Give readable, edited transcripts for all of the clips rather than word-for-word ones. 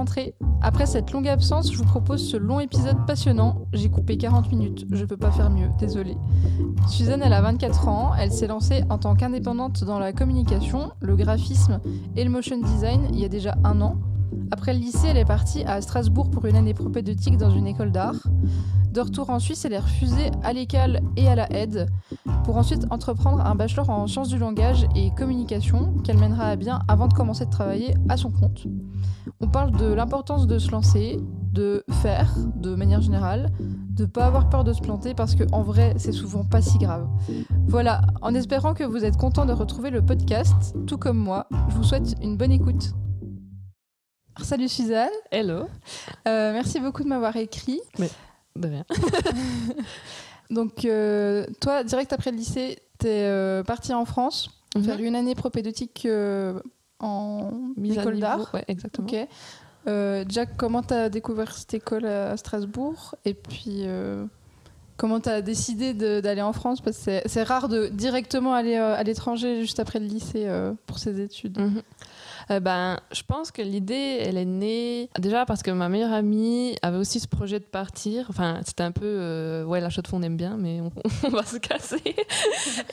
rentrée. Après cette longue absence, je vous propose ce long épisode passionnant. J'ai coupé 40 minutes, je peux pas faire mieux, désolée. Suzanne, elle a 24 ans, elle s'est lancée en tant qu'indépendante dans la communication, le graphisme et le motion design il y a déjà 1 an. Après le lycée, elle est partie à Strasbourg pour une année propédeutique dans une école d'art. De retour en Suisse, elle est refusée à l'ECAL et à la ED pour ensuite entreprendre un bachelor en sciences du langage et communication qu'elle mènera à bien avant de commencer de travailler à son compte. On parle de l'importance de se lancer, de faire de manière générale, de pas avoir peur de se planter parce qu'en vrai, c'est souvent pas si grave. Voilà, en espérant que vous êtes contents de retrouver le podcast, tout comme moi, je vous souhaite une bonne écoute. Salut Suzanne. Hello. Merci beaucoup de m'avoir écrit. Mais de rien. Donc, toi, direct après le lycée, t'es partie en France faire une année propédeutique en école d'art. Ouais, exactement. Ok. Jack, comment t'as découvert cette école à Strasbourg ? Et puis, comment t'as décidé d'aller en France ? Parce que c'est rare de directement aller à l'étranger juste après le lycée pour ses études. Je pense que l'idée, elle est née déjà parce que ma meilleure amie avait aussi ce projet de partir. Enfin, c'était un peu, la Chaux-de-Fonds on aime bien, mais on va se casser.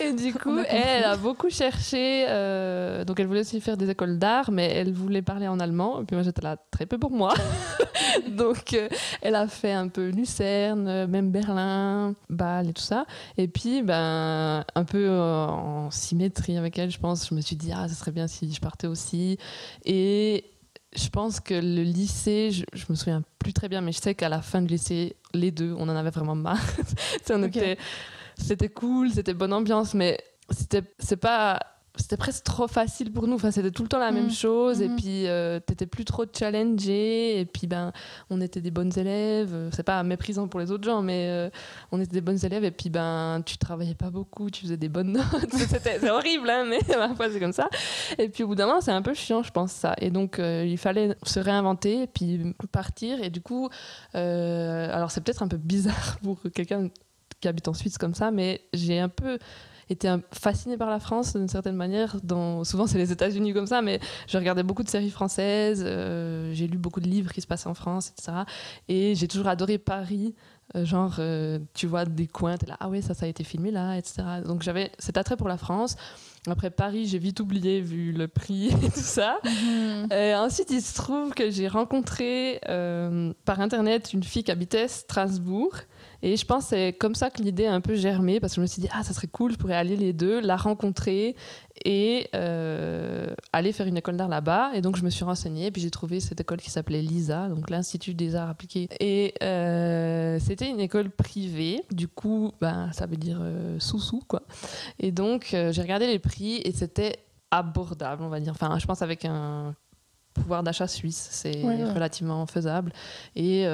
Et du coup, elle a beaucoup cherché. Donc, elle voulait aussi faire des écoles d'art, mais elle voulait parler en allemand. Et puis moi, j'étais là très peu pour moi. Donc, elle a fait un peu Lucerne, même Berlin, Bâle et tout ça. Et puis, un peu en symétrie avec elle, je pense, je me suis dit, ça serait bien si je partais aussi. Et je pense que le lycée, je me souviens plus très bien, mais je sais qu'à la fin du lycée, les deux, on en avait vraiment marre. C'était cool, c'était bonne ambiance, mais c'était presque trop facile pour nous. Enfin, c'était tout le temps la même chose. Et puis, t'étais plus trop challengée. Et puis, on était des bonnes élèves. C'est pas méprisant pour les autres gens, mais on était des bonnes élèves. Et puis, tu travaillais pas beaucoup, tu faisais des bonnes notes. C'est horrible, hein, mais parfois, c'est comme ça. Et puis, au bout d'un moment, c'est un peu chiant, je pense, ça. Et donc, il fallait se réinventer et puis partir. Et du coup, alors, c'est peut-être un peu bizarre pour quelqu'un qui habite en Suisse comme ça, mais j'ai un peu été fascinée par la France d'une certaine manière. Souvent c'est les États-Unis comme ça, mais je regardais beaucoup de séries françaises, j'ai lu beaucoup de livres qui se passaient en France, etc. Et j'ai toujours adoré Paris. Tu vois des coins, t'es là, ah ouais, ça a été filmé là, etc. Donc j'avais cet attrait pour la France. Après Paris, j'ai vite oublié vu le prix et tout ça. Et ensuite, il se trouve que j'ai rencontré par internet une fille qui habitait Strasbourg. Et je pense que c'est comme ça que l'idée a un peu germé, parce que je me suis dit, ça serait cool, je pourrais aller les deux, la rencontrer et aller faire une école d'art là-bas. Et donc, je me suis renseignée, et puis j'ai trouvé cette école qui s'appelait l'ISA, donc l'Institut des Arts Appliqués. Et c'était une école privée, du coup, ça veut dire sous-sous, quoi. Et donc, j'ai regardé les prix, et c'était abordable, on va dire. Enfin, je pense avec un pouvoir d'achat suisse, c'est relativement faisable. Et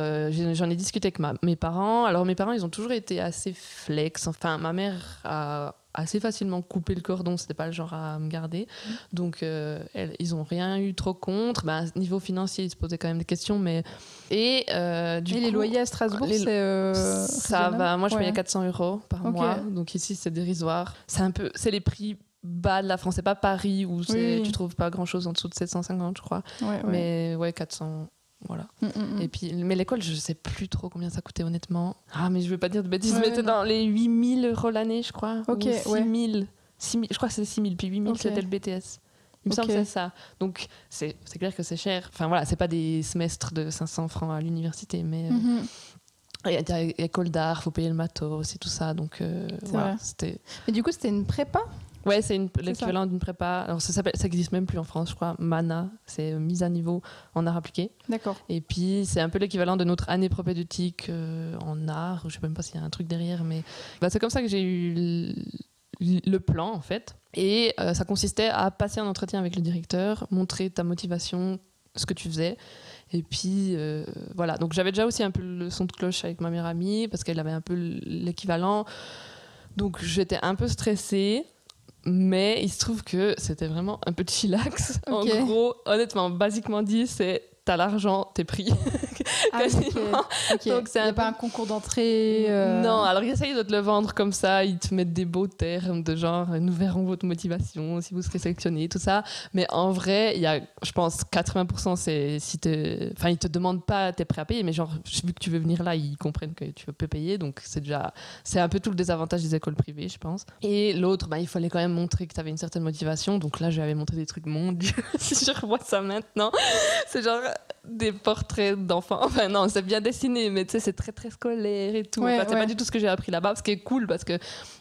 j'en ai discuté avec mes parents. Alors mes parents, ils ont toujours été assez flex. Enfin, ma mère a assez facilement coupé le cordon, c'était pas le genre à me garder. Donc ils ont rien eu trop contre. Niveau financier, ils se posaient quand même des questions, mais et les loyers à Strasbourg, ça va. Moi, je payais 400 € par mois. Donc ici, c'est dérisoire. C'est les prix bas de la France, c'est pas Paris où tu trouves pas grand chose en dessous de 750, je crois. Mais 400, voilà. Et puis, mais l'école, je sais plus trop combien ça coûtait, honnêtement. Mais je veux pas dire de bêtises, mais c'était dans les 8 000 € l'année, je crois. Ou 6 000. Je crois que c'est 6 000, puis 8 000, c'était le BTS. Il me semble que c'est ça. Donc, c'est clair que c'est cher. Enfin, voilà, c'est pas des semestres de 500 francs à l'université, mais... Il y a l'école d'art, faut payer le matos et tout ça. Donc, c'était... Mais du coup, c'était une prépa ? Ouais, c'est l'équivalent d'une prépa. Alors ça existe même plus en France, je crois. MANA, c'est mise à niveau en art appliqué. D'accord. Et puis c'est un peu l'équivalent de notre année propédeutique en art. Je sais même pas s'il y a un truc derrière, mais c'est comme ça que j'ai eu le plan en fait. Et ça consistait à passer un entretien avec le directeur, montrer ta motivation, ce que tu faisais. Et puis voilà. Donc j'avais déjà aussi un peu le son de cloche avec ma meilleure amie parce qu'elle avait un peu l'équivalent. Donc j'étais un peu stressée. Mais il se trouve que c'était vraiment un peu chillax. En gros, honnêtement, basiquement dit, c'est t'as l'argent, t'es pris. quasiment. Okay. Donc il n'y a pas un concours d'entrée Non, alors ils essayent de te le vendre comme ça, ils te mettent des beaux termes de genre nous verrons votre motivation si vous serez sélectionné, tout ça. Mais en vrai, il y a, je pense, 80% c'est si enfin ils te demandent pas t'es prêt à payer, mais genre vu que tu veux venir là, ils comprennent que tu peux payer, donc c'est un peu tout le désavantage des écoles privées, je pense. Et l'autre, il fallait quand même montrer que tu avais une certaine motivation, donc là je lui avais montré des trucs, mon Dieu, si je revois ça maintenant, c'est genre des portraits d'enfants, enfin non, c'est bien dessiné, mais tu sais c'est très très scolaire et tout, c'est pas du tout ce que j'ai appris là-bas, ce qui est cool parce que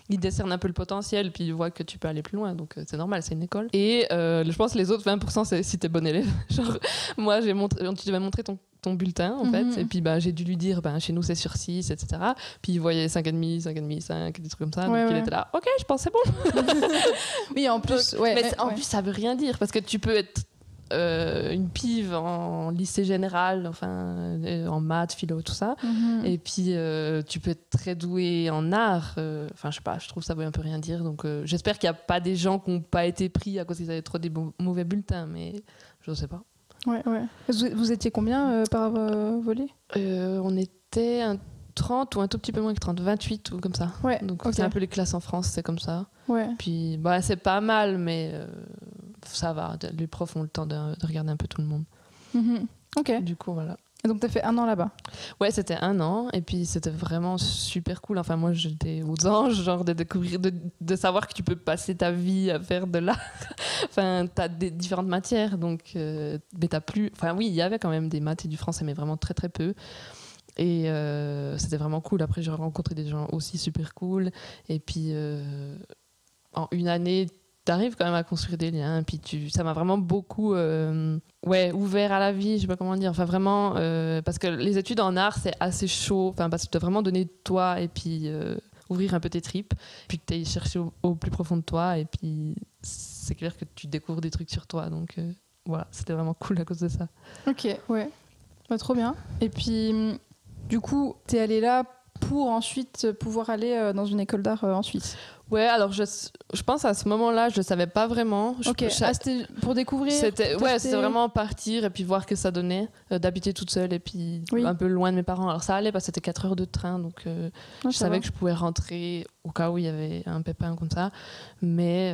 ils décernent un peu le potentiel, puis ils voient que tu peux aller plus loin, donc c'est normal, c'est une école. Et je pense que les autres 20% c'est si t'es bon élève. Genre moi tu devais montrer ton bulletin en fait, et puis j'ai dû lui dire chez nous c'est sur 6, etc. Puis il voyait 5,5, 5,5, 5, des trucs comme ça, donc il était là, ok je pense c'est bon. Oui en plus, en plus ça veut rien dire, parce que tu peux être une pive en lycée général, enfin en maths, philo, tout ça, et puis tu peux être très doué en art, enfin je sais pas, je trouve que ça veut un peu rien dire, donc j'espère qu'il n'y a pas des gens qui n'ont pas été pris à cause qu'ils avaient trop des mauvais bulletins, mais je sais pas. Vous étiez combien par volet On était un 30 ou un tout petit peu moins que 30, 28 ou comme ça. Donc c'est un peu les classes en France, c'est comme ça. Puis c'est pas mal, mais ça va, les profs ont le temps de regarder un peu tout le monde. Du coup voilà. Et donc t'as fait 1 an là-bas? Ouais, c'était 1 an, et puis c'était vraiment super cool. Enfin moi j'étais aux anges, genre de découvrir, de savoir que tu peux passer ta vie à faire de l'art. Enfin t'as des différentes matières, donc mais t'as plus, enfin oui il y avait quand même des maths et du français, mais vraiment très très peu. Et c'était vraiment cool. Après j'ai rencontré des gens aussi super cool, et puis en une année t'arrives quand même à construire des liens, puis ça m'a vraiment beaucoup ouvert à la vie, je sais pas comment dire, enfin vraiment parce que les études en art c'est assez chaud, enfin parce que tu dois vraiment donner de toi, et puis ouvrir un peu tes tripes, puis que tu ailles chercher au plus profond de toi, et puis c'est clair que tu découvres des trucs sur toi, donc voilà, c'était vraiment cool à cause de ça. Ok, trop bien. Et puis du coup t'es allée là pour ensuite pouvoir aller dans une école d'art en Suisse? Ouais, alors je pense à ce moment-là, je ne savais pas vraiment. C'était pour découvrir? C'était vraiment partir et puis voir que ça donnait, d'habiter toute seule et puis un peu loin de mes parents. Alors ça allait parce que c'était 4 heures de train, donc je savais que je pouvais rentrer au cas où il y avait un pépin comme ça. Mais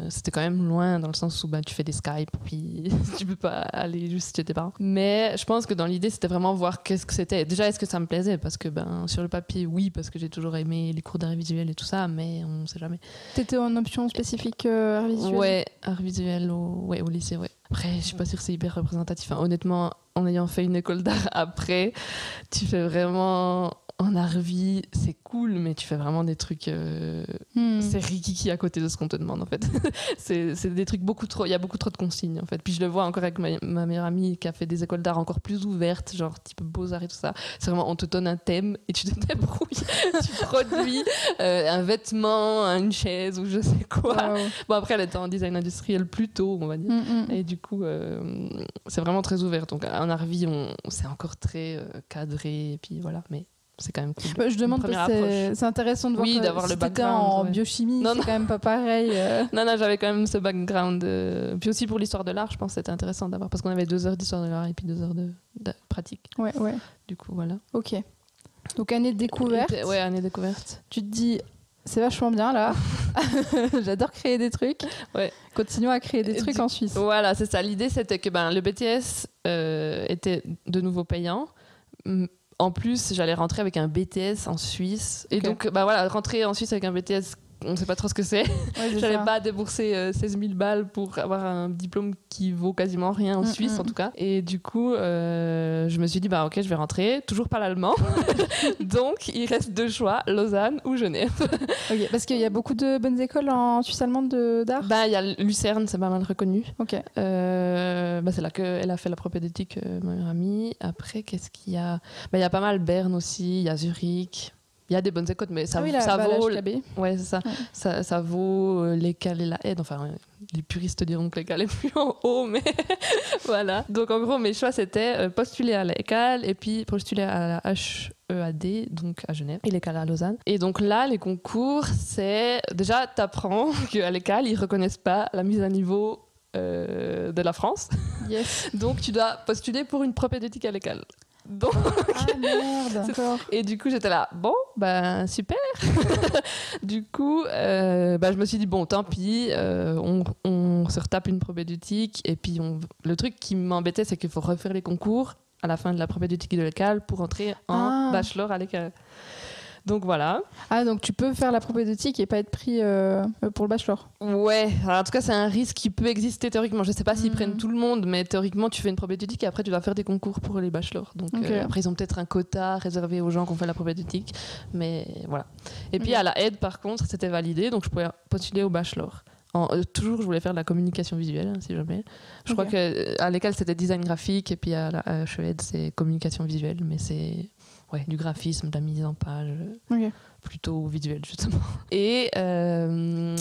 c'était quand même loin dans le sens où tu fais des Skype, puis tu ne peux pas aller juste chez tes parents. Mais je pense que dans l'idée, c'était vraiment voir qu'est-ce que c'était. Déjà, est-ce que ça me plaisait? Parce que sur le papier, oui, parce que j'ai toujours aimé les cours d'art visuel et tout ça, mais on ne sait jamais. T'étais en option spécifique art visuel? Ouais, art visuel au lycée, ouais. Après, je suis pas sûre que c'est hyper représentatif. Enfin, honnêtement, en ayant fait une école d'art après, tu fais vraiment... En Arvi, c'est cool, mais tu fais vraiment des trucs... C'est rikiki à côté de ce qu'on te demande, en fait. c'est des trucs beaucoup trop... Il y a beaucoup trop de consignes, en fait. Puis je le vois encore avec ma meilleure amie qui a fait des écoles d'art encore plus ouvertes, genre type Beaux-Arts et tout ça. C'est vraiment, on te donne un thème et tu te débrouilles. Tu produis un vêtement, une chaise ou je sais quoi. Wow. Bon, après, elle était en design industriel plus tôt, on va dire. Et du coup, c'est vraiment très ouvert. Donc en Arvi, c'est encore très cadré. Et puis voilà, mais... c'est quand même cool. Je demande parce que c'est intéressant de voir d'avoir si le background en biochimie, c'est quand même pas pareil. Non, j'avais quand même ce background. Puis aussi pour l'histoire de l'art, je pense que c'était intéressant d'avoir, parce qu'on avait 2 heures d'histoire de l'art et puis 2 heures de pratique. Ouais. Du coup, voilà. Ok. Donc année de découverte. Ouais, année de découverte. Tu te dis, c'est vachement bien là. J'adore créer des trucs. Ouais. Continuons à créer des trucs en Suisse. Voilà, c'est ça. L'idée, c'était que le BTS était de nouveau payant. En plus, j'allais rentrer avec un BTS en Suisse. Et donc, rentrer en Suisse avec un BTS, on ne sait pas trop ce que c'est. Ouais, j'allais pas débourser 16 000 balles pour avoir un diplôme qui vaut quasiment rien en Suisse, en tout cas. Et du coup, je me suis dit, ok, je vais rentrer. Toujours pas l'allemand. Donc, il reste 2 choix, Lausanne ou Genève. Okay, parce qu'il y a beaucoup de bonnes écoles en Suisse allemande d'art? Il y a Lucerne, c'est pas mal reconnu. Ok. C'est là qu'elle a fait la propédeutique, ma meilleure amie. Après, qu'est-ce qu'il y a? Il y a pas mal Berne aussi, il y a Zurich. Il y a des bonnes écoles, mais ça vaut... Ouais, c'est ça. Ouais. Ça vaut l'ECAL et la aide. Enfin, les puristes diront que l'ECAL est plus en haut, mais voilà. Donc, en gros, mes choix, c'était postuler à l'ECAL et puis postuler à la HEAD, donc à Genève, et l'ECAL à Lausanne. Et donc là, les concours, c'est... Déjà, t'apprends qu'à l'ECAL, ils reconnaissent pas la mise à niveau de la France. Yes. Donc, tu dois postuler pour une propédeutique à l'ECAL. Donc, merde. D'accord. et du coup, j'étais là, bon, bah super. Du coup, je me suis dit, bon, tant pis, on se retape une probédutique. Et puis, le truc qui m'embêtait, c'est qu'il faut refaire les concours à la fin de la probédutique de l'école pour entrer en bachelor à l'école. Donc voilà. Ah, donc tu peux faire la propédeutique et pas être pris pour le bachelor. Ouais, alors en tout cas, c'est un risque qui peut exister théoriquement. Je sais pas s'ils prennent tout le monde, mais théoriquement, tu fais une propédeutique et après, tu dois faire des concours pour les bachelors. Donc après, ils ont peut-être un quota réservé aux gens qui ont fait la propédeutique. Mais voilà. Et puis à la aide, par contre, c'était validé, donc je pouvais postuler au bachelor. Toujours, je voulais faire de la communication visuelle, si jamais. Je crois qu'à l'école, c'était design graphique, et puis à Chouette, c'est communication visuelle, mais c'est du graphisme, de la mise en page, plutôt visuel, justement. Et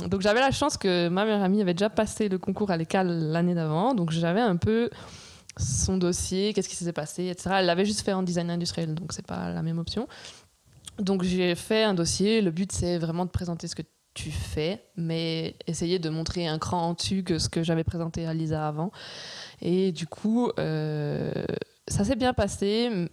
donc, j'avais la chance que ma meilleure amie avait déjà passé le concours à l'école l'année d'avant, donc j'avais un peu son dossier, qu'est-ce qui s'était passé, etc. Elle l'avait juste fait en design industriel, donc c'est pas la même option. Donc, j'ai fait un dossier. Le but, c'est vraiment de présenter ce que tu fais, mais essayer de montrer un cran en dessus que ce que j'avais présenté à Lisa avant. Et du coup, ça s'est bien passé.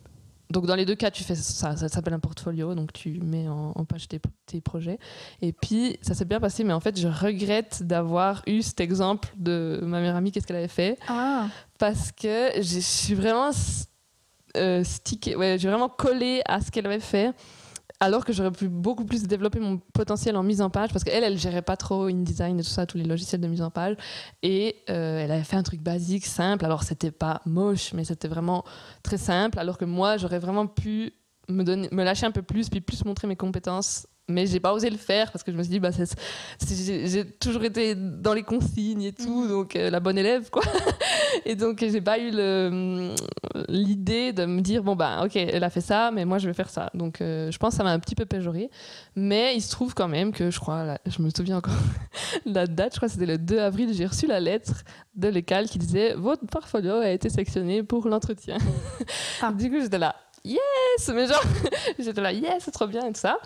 Donc dans les deux cas, tu fais ça s'appelle un portfolio, donc tu mets en page tes projets. Et puis, ça s'est bien passé, mais en fait, je regrette d'avoir eu cet exemple de ma meilleure amie, qu'est-ce qu'elle avait fait. Parce que je suis vraiment stickée, j'ai vraiment collé à ce qu'elle avait fait. Alors que j'aurais pu beaucoup plus développer mon potentiel en mise en page, parce qu'elle gérait pas trop InDesign et tout ça, tous les logiciels de mise en page, et elle avait fait un truc basique, simple. Alors c'était pas moche, mais c'était vraiment très simple, alors que moi j'aurais vraiment pu me lâcher un peu plus, puis plus montrer mes compétences. Mais j'ai pas osé le faire parce que je me suis dit j'ai toujours été dans les consignes et tout, donc la bonne élève quoi. Et donc j'ai pas eu l'idée de me dire ok, elle a fait ça, mais moi je vais faire ça. Donc je pense que ça m'a un petit peu péjoré, mais il se trouve quand même que je me souviens encore la date, je crois que c'était le 2 avril, j'ai reçu la lettre de l'école qui disait votre portfolio a été sélectionné pour l'entretien. Du coup j'étais là yes, mais genre j'étais là yes, c'est trop bien et tout ça.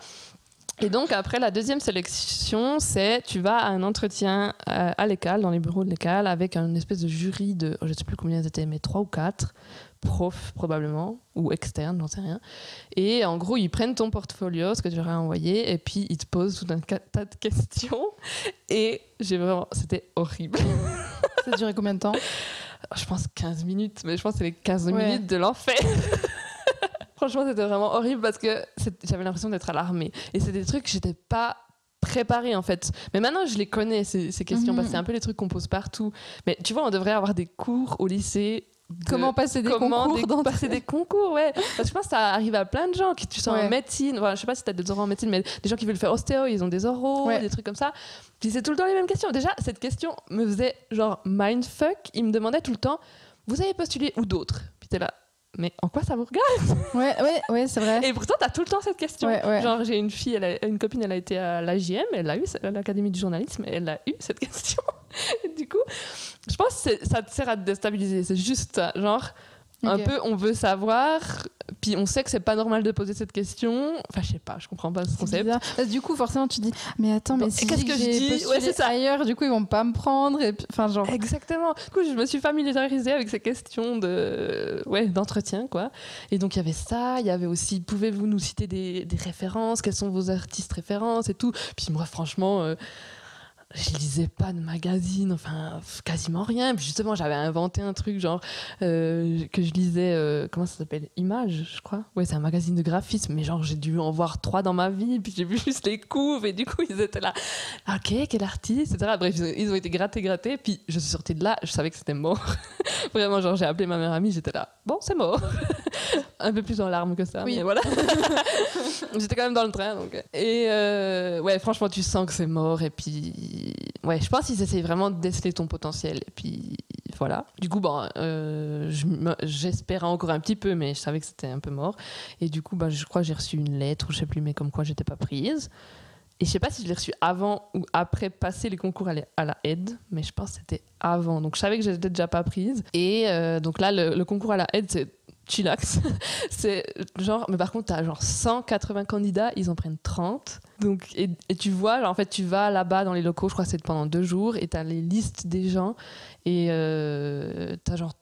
Et donc, après, la deuxième sélection, c'est tu vas à un entretien à l'école, dans les bureaux de l'école, avec une espèce de jury de, je ne sais plus combien c'était, mais 3 ou 4 profs probablement, ou externes, j'en sais rien. Et en gros, ils prennent ton portfolio, ce que tu aurais envoyé, et puis ils te posent tout un tas de questions. Et c'était horrible. Ça a duré combien de temps ? Je pense 15 minutes, mais je pense que c'est les 15 minutes de l'enfer. Franchement, c'était vraiment horrible parce que j'avais l'impression d'être à l'armée. Et c'est des trucs que j'étais pas préparée en fait. Mais maintenant, je les connais, ces questions, parce que c'est un peu les trucs qu'on pose partout. Mais tu vois, on devrait avoir des cours au lycée. Comment passer des concours, ouais. Parce que je pense que ça arrive à plein de gens qui sont en médecine. Enfin, je sais pas si tu as des oraux en médecine, mais des gens qui veulent faire ostéo, ils ont des oraux, des trucs comme ça. Puis c'est tout le temps les mêmes questions. Déjà, cette question me faisait genre mindfuck. Ils me demandaient tout le temps, vous avez postulé ou d'autres ? Puis t'es là. Mais en quoi ça vous regarde ? Ouais, c'est vrai. Et pourtant, t'as tout le temps cette question. Genre, j'ai une fille, une copine, elle a été à l'AJM, elle a eu à l'Académie du journalisme, et elle a eu cette question. Et du coup, je pense que ça te sert à te déstabiliser. C'est juste ça. Genre, un peu, on veut savoir, puis on sait que c'est pas normal de poser cette question. Enfin, je sais pas, je comprends pas ce concept. Du coup, forcément, tu dis, mais attends, mais si qu'est-ce que je dis ? C'est ça. Ailleurs, du coup, ils vont pas me prendre. Enfin, genre. Exactement. Du coup, je me suis familiarisée avec ces questions d'entretien, quoi. Et donc, il y avait ça. Il y avait aussi, pouvez-vous nous citer des références ? Quels sont vos artistes références et tout ? Puis moi, franchement. Je lisais pas de magazine, enfin quasiment rien. Puis justement, j'avais inventé un truc genre que je lisais, comment ça s'appelle ? Image, je crois. Ouais, c'est un magazine de graphisme, mais genre j'ai dû en voir 3 dans ma vie. Puis j'ai vu juste les couves et du coup ils étaient là. Ok, quel artiste, etc. Bref, ils ont été grattés. Puis je suis sortie de là, je savais que c'était mort. Vraiment, genre j'ai appelé ma meilleure amie, j'étais là. Bon, c'est mort. Un peu plus en larmes que ça, mais voilà. J'étais quand même dans le train, donc. Et franchement, tu sens que c'est mort. Et puis, je pense qu'ils essayent vraiment de déceler ton potentiel. Et puis, voilà. Du coup, j'espérais encore un petit peu, mais je savais que c'était un peu mort. Et du coup, je crois que j'ai reçu une lettre, ou je sais plus, mais comme quoi j'étais pas prise. Et je sais pas si je l'ai reçu avant ou après passer les concours à la aide, mais je pense que c'était avant. Donc, je savais que j'étais déjà pas prise. Et donc là, le concours à la aide, c'est chillax. C'est genre, mais par contre, t'as genre 180 candidats, ils en prennent 30. Donc, et tu vois, genre, en fait, tu vas là-bas dans les locaux, je crois que c'est pendant 2 jours, et t'as les listes des gens, et t'as genre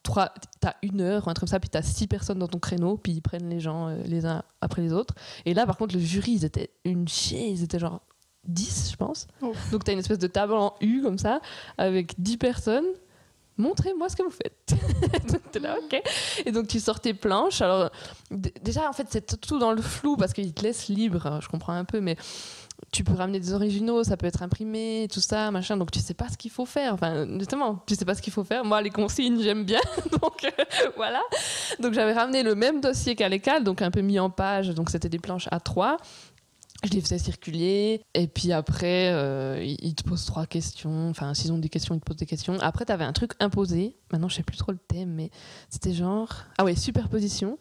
t'as 1 heure, un truc comme ça, puis t'as 6 personnes dans ton créneau, puis ils prennent les gens les uns après les autres. Et là, par contre, le jury, ils étaient une chier, ils étaient genre 10, je pense. Oh. Donc, t'as une espèce de table en U, comme ça, avec 10 personnes. Montrez-moi ce que vous faites. Donc t'es là, ok. Et donc tu sors tes planches. Alors déjà en fait c'est tout dans le flou parce qu'ils te laissent libre. Je comprends un peu, mais tu peux ramener des originaux, ça peut être imprimé, tout ça, machin. Donc tu sais pas ce qu'il faut faire. Enfin justement, tu sais pas ce qu'il faut faire. Moi les consignes j'aime bien, donc voilà. Donc j'avais ramené le même dossier qu'à l'école, donc un peu mis en page. Donc c'était des planches A3. Je les faisais circuler, et puis après, ils te posent 3 questions. Enfin, s'ils ont des questions, ils te posent des questions. Après, t'avais un truc imposé. Maintenant, je sais plus trop le thème, mais c'était genre... Ah ouais, superposition.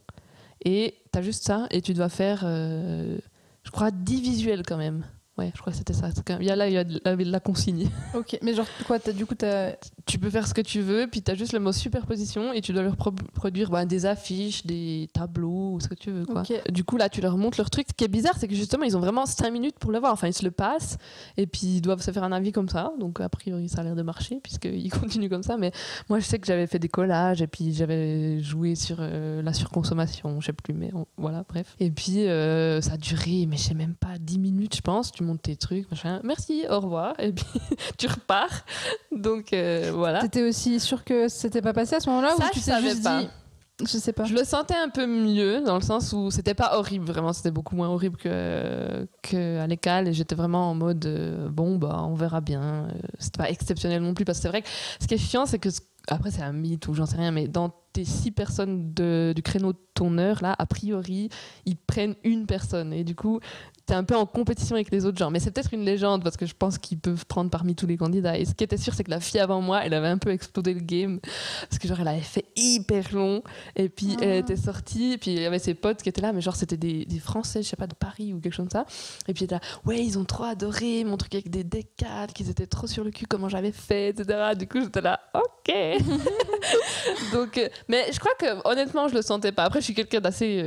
Et t'as juste ça, et tu dois faire, je crois, 10 visuels quand même. Ouais, je crois que c'était ça. Il y a la consigne. Ok, mais genre quoi, tu peux faire ce que tu veux, puis tu as juste le mot superposition et tu dois leur produire des affiches, des tableaux, ou ce que tu veux. Quoi. Okay. Du coup, là, tu leur montres leur truc. Ce qui est bizarre, c'est que justement, ils ont vraiment 5 minutes pour le voir. Enfin, ils se le passent et puis ils doivent se faire un avis comme ça. Donc, a priori, ça a l'air de marcher puisqu'ils continuent comme ça. Mais moi, je sais que j'avais fait des collages et puis j'avais joué sur la surconsommation, je sais plus, mais voilà, bref. Et puis, ça a duré, mais je sais même pas, 10 minutes, je pense. Tu montes tes trucs, machin. Merci, au revoir. Et puis, tu repars. Donc, voilà. T'étais aussi sûre que c'était pas passé à ce moment-là ça, ou tu t'es juste pas. dit... Je sais pas. Je le sentais un peu mieux dans le sens où c'était pas horrible, vraiment. C'était beaucoup moins horrible qu'à l'école. Et j'étais vraiment en mode, on verra bien. C'était pas exceptionnel non plus. Parce que c'est vrai que ce qui est chiant, c'est que... Après, c'est un mythe ou j'en sais rien, mais dans tes 6 personnes du créneau de ton heure, là, a priori, ils prennent 1 personne. Et du coup, t'es un peu en compétition avec les autres gens. Mais c'est peut-être une légende parce que je pense qu'ils peuvent prendre parmi tous les candidats. Et ce qui était sûr, c'est que la fille avant moi, elle avait un peu explosé le game. Parce que genre, elle avait fait hyper long. Et puis, elle était sortie. Et puis, il y avait ses potes qui étaient là. Mais genre, c'était des Français, je sais pas, de Paris ou quelque chose comme ça. Et puis, elle était là, ouais, ils ont trop adoré mon truc avec des décals, qu'ils étaient trop sur le cul, comment j'avais fait, etc. Du coup, j'étais là, ok. Donc, mais je crois que, honnêtement, je le sentais pas. Après, je suis quelqu'un d'assez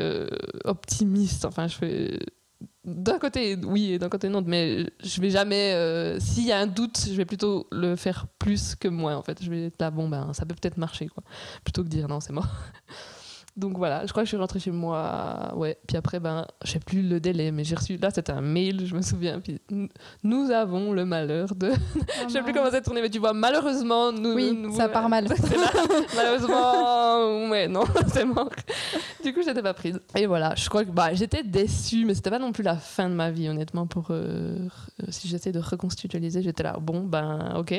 optimiste. Enfin, je fais... D'un côté, oui, et d'un côté, non. Mais je vais jamais... s'il y a un doute, je vais plutôt le faire plus que moins, en fait. Je vais être là, ça peut peut-être marcher, quoi. Plutôt que dire, non, c'est mort. Donc voilà, je crois que je suis rentrée chez moi, ouais. Puis après, je sais plus le délai, mais j'ai reçu, là, c'était un mail, je me souviens. Puis nous avons le malheur de... je sais plus comment ça tourné, mais tu vois, malheureusement... ça part mal. Malheureusement, ouais, non, c'est mort. Du coup, j'étais pas prise. Et voilà, je crois que j'étais déçue, mais c'était pas non plus la fin de ma vie, honnêtement, pour... si j'essaie de reconstitualiser, j'étais là, ok.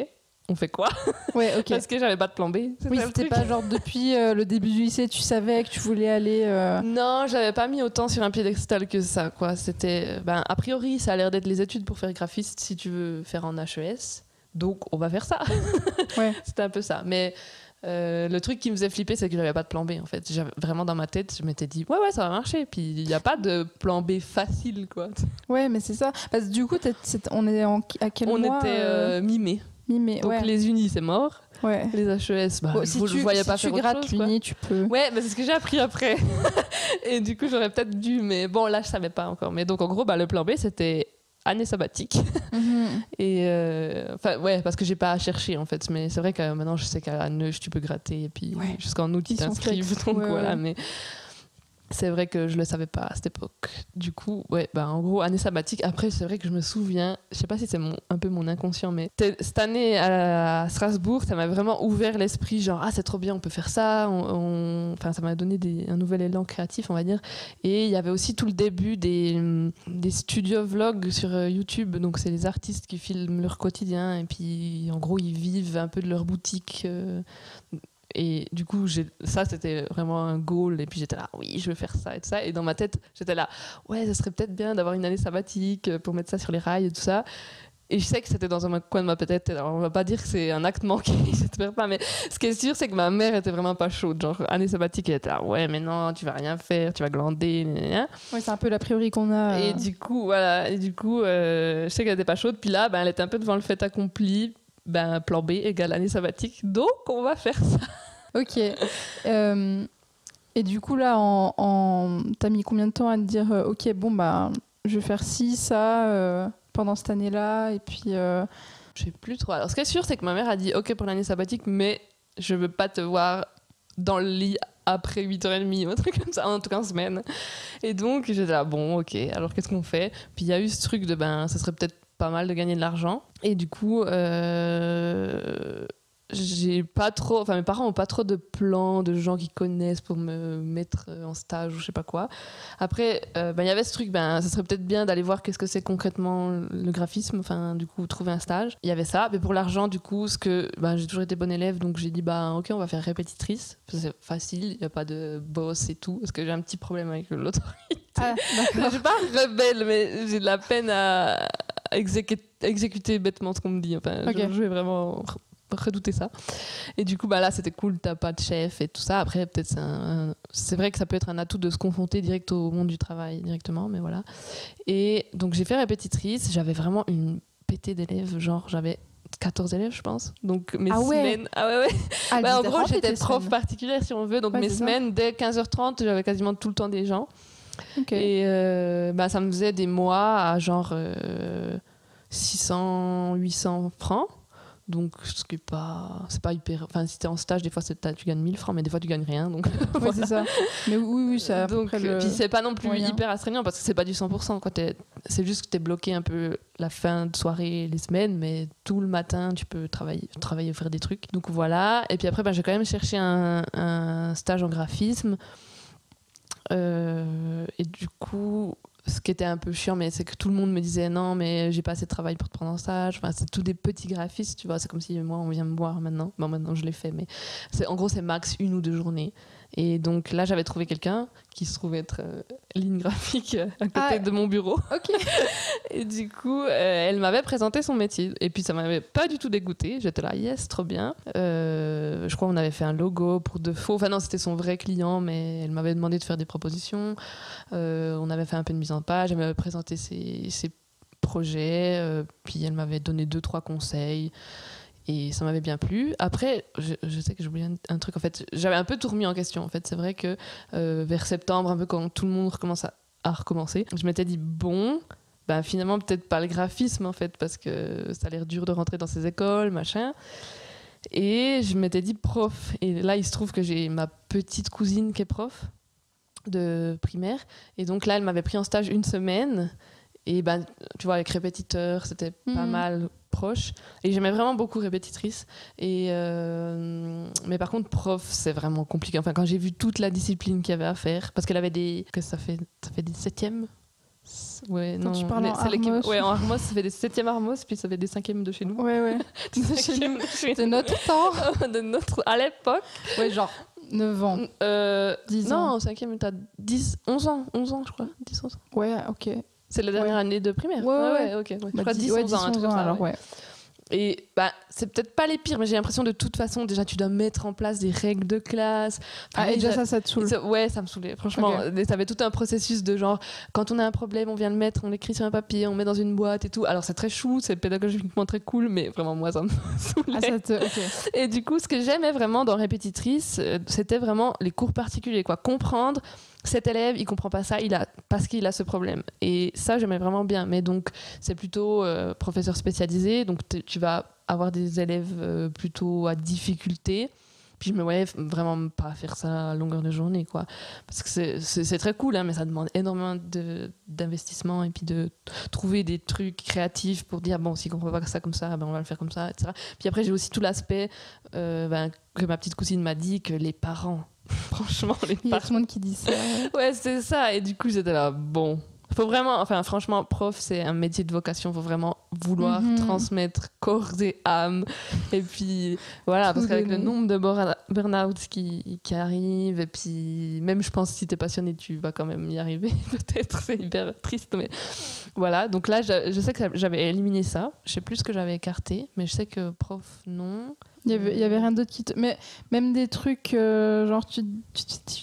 On fait quoi? Ouais, ok. Parce que j'avais pas de plan B. Oui, c'était pas genre depuis le début du lycée, tu savais que tu voulais aller... Non, j'avais pas mis autant sur un piédestal que ça, quoi. C'était... a priori, ça a l'air d'être les études pour faire graphiste si tu veux faire en HES. Donc, on va faire ça. Ouais. C'était un peu ça. Mais le truc qui me faisait flipper, c'est que j'avais pas de plan B, en fait. J'avais, vraiment, dans ma tête, je m'étais dit, ouais, ça va marcher. Puis, il n'y a pas de plan B facile, quoi. Ouais, mais c'est ça. Parce que du coup, on est à quel mois? On était mi-mai. Donc ouais. les unis c'est mort, les HES je voyais pas faire autre chose. Si tu grattes l'uni tu peux. Ouais, mais c'est ce que j'ai appris après. Et du coup j'aurais peut-être dû, mais bon là je savais pas encore. Mais donc en gros le plan B c'était année sabbatique. Et parce que j'ai pas cherché en fait. Mais c'est vrai que maintenant je sais qu'à Neuch tu peux gratter et puis jusqu'en août ils t'inscrivent. Donc voilà, mais... C'est vrai que je le savais pas à cette époque. Du coup, en gros, année sabbatique. Après, c'est vrai que je me souviens, je sais pas si c'est un peu mon inconscient, mais cette année à Strasbourg, ça m'a vraiment ouvert l'esprit, genre, c'est trop bien, on peut faire ça. Enfin, ça m'a donné un nouvel élan créatif, on va dire. Et il y avait aussi tout le début des studio vlogs sur YouTube. Donc, c'est les artistes qui filment leur quotidien et puis, en gros, ils vivent un peu de leur boutique. Et du coup, ça, c'était vraiment un goal. Et puis j'étais là, oui, je veux faire ça et tout ça. Et dans ma tête, j'étais là, ouais, ça serait peut-être bien d'avoir une année sabbatique pour mettre ça sur les rails et tout ça. Et je sais que c'était dans un coin de ma tête. Alors, on va pas dire que c'est un acte manqué, j'espère pas. Mais ce qui est sûr, c'est que ma mère était vraiment pas chaude. Genre, année sabbatique, elle était là, ouais, mais non, tu vas rien faire, tu vas glander. Ouais, c'est un peu l'a priori qu'on a. Et du coup, voilà. Et du coup, je sais qu'elle était pas chaude. Puis là, elle était un peu devant le fait accompli. Plan B égale année sabbatique. Donc, on va faire ça. Ok. Et Et du coup, là, t'as mis combien de temps à te dire ok, bon, bah, je vais faire ci, ça pendant cette année-là, et puis. Je sais plus trop. Alors, ce qui est sûr, c'est que ma mère a dit ok pour l'année sabbatique, mais je veux pas te voir dans le lit après 8h30 ou un truc comme ça, en tout cas en semaine. Et donc, j'étais là, bon, ok, alors qu'est-ce qu'on fait? Puis il y a eu ce truc de ça serait peut-être pas mal de gagner de l'argent. Et du coup, j'ai pas trop, mes parents ont pas trop de plans de gens qui connaissent pour me mettre en stage ou je sais pas quoi. Après, il y avait ce truc, ça serait peut-être bien d'aller voir qu'est-ce que c'est concrètement le graphisme, du coup trouver un stage. Il y avait ça, mais pour l'argent, du coup, j'ai toujours été bonne élève, donc j'ai dit ok, on va faire répétitrice, c'est facile, il y a pas de boss et tout, parce que j'ai un petit problème avec l'autorité. Ah, d'accord. Je suis pas rebelle, mais j'ai de la peine à exécuter bêtement ce qu'on me dit. Okay. Je vais vraiment redouter ça. Et du coup, là, c'était cool, t'as pas de chef et tout ça. Après, peut-être c'est vrai que ça peut être un atout de se confronter direct au monde du travail directement, mais voilà. Et donc, j'ai fait répétitrice. J'avais vraiment une pétée d'élèves, genre, j'avais 14 élèves, je pense. Donc, mes semaines... en gros, j'étais prof particulière, si on veut. Donc, mes semaines, dès 15h30, j'avais quasiment tout le temps des gens. Okay. Et ça me faisait des mois à genre 600, 800 francs. Donc, ce qui est pas... C'est pas hyper... si t'es en stage, des fois, tu gagnes 1000 francs, mais des fois, tu gagnes rien. Donc, voilà. C'est ça. Mais oui, c'est à peu près Puis, c'est pas non plus hyper astreignant, parce que c'est pas du 100%. C'est juste que t'es bloqué un peu la fin de soirée, les semaines, mais tout le matin, tu peux travailler, faire des trucs. Donc, voilà. Et puis après, j'ai quand même cherché un stage en graphisme. Et du coup, ce qui était un peu chiant, mais c'est que tout le monde me disait non, mais j'ai pas assez de travail pour te prendre en stage. C'est tous des petits graphistes, tu vois. C'est comme si moi, on vient me voir maintenant. Bon, maintenant, je l'ai fait, mais en gros, c'est max 1 ou 2 journées. Et donc là, j'avais trouvé quelqu'un qui se trouvait être ligne graphique à côté de mon bureau. Ok. Et du coup, elle m'avait présenté son métier. Et puis, ça m'avait pas du tout dégoûtée. J'étais là, yes, trop bien. Je crois qu'on avait fait un logo pour de faux. Non, c'était son vrai client, mais elle m'avait demandé de faire des propositions. On avait fait un peu de mise en page. Elle m'avait présenté ses projets. Puis, elle m'avait donné 2-3 conseils. Et ça m'avait bien plu. Après, je sais que j'ai oublié un truc. En fait, j'avais un peu tout remis en question. En fait, c'est vrai que vers septembre, un peu quand tout le monde recommence à recommencer, je m'étais dit, finalement, peut-être pas le graphisme, en fait, parce que ça a l'air dur de rentrer dans ces écoles, machin. Et je m'étais dit prof. Et là, il se trouve que j'ai ma petite cousine qui est prof de primaire. Et donc là, elle m'avait pris en stage 1 semaine. Et tu vois, avec répétiteur, c'était pas mal proche. Et j'aimais vraiment beaucoup répétitrice. Mais par contre, prof, c'est vraiment compliqué. Quand j'ai vu toute la discipline qu'il y avait à faire, parce qu'elle avait ça fait des 7e. Ouais, quand non, tu parles en Armos. Ouais, en Armos, ça fait des 7e Armos, puis ça fait des 5e de chez nous. Ouais. De chez nous. De notre temps. À l'époque. Ouais, genre 9 ans. 10 ans. Non, en 5e, t'as 11 ans, je crois. 10, 11 ans. Ouais, ok. C'est la dernière année de primaire. Ouais, ok. Ouais. Je crois 10 ans, un truc comme ça. Alors, ouais. Et c'est peut-être pas les pires, mais j'ai l'impression de toute façon, déjà, tu dois mettre en place des règles de classe. Et déjà, ça te saoule. Ouais, ça me saoulait. Franchement, ça avait tout un processus de genre, quand on a un problème, on vient le mettre, on l'écrit sur un papier, on met dans une boîte et tout. Alors, c'est très chou, c'est pédagogiquement très cool, mais vraiment, moi, ça me saoulait. Et du coup, ce que j'aimais vraiment dans Répétitrice, c'était vraiment les cours particuliers, quoi. Comprendre. Cet élève, il comprend pas ça, parce qu'il a ce problème. Et ça, j'aimais vraiment bien. Mais donc, c'est plutôt professeur spécialisé. Donc, tu vas avoir des élèves plutôt à difficulté. Puis, je me voyais vraiment pas faire ça à longueur de journée, quoi. Parce que c'est très cool, hein, mais ça demande énormément d'investissement et puis de trouver des trucs créatifs pour dire, bon, s'il comprend pas ça comme ça, on va le faire comme ça, etc. Puis après, j'ai aussi tout l'aspect que ma petite cousine m'a dit, que les parents... Franchement, il y a tout le monde qui dit ça. Ouais, c'est ça. Et du coup, j'étais là, bon. Faut vraiment, franchement, prof, c'est un métier de vocation. Faut vraiment vouloir transmettre corps et âme. Et puis, voilà, parce qu'avec le nombre de burn-out qui arrivent, et puis, même, je pense, si t'es passionné, tu vas quand même y arriver. Peut-être, c'est hyper triste, mais voilà. Donc là, je sais que j'avais éliminé ça. Je sais plus ce que j'avais écarté, mais je sais que prof, non. Il y avait rien d'autre qui te... Mais même des trucs, genre tu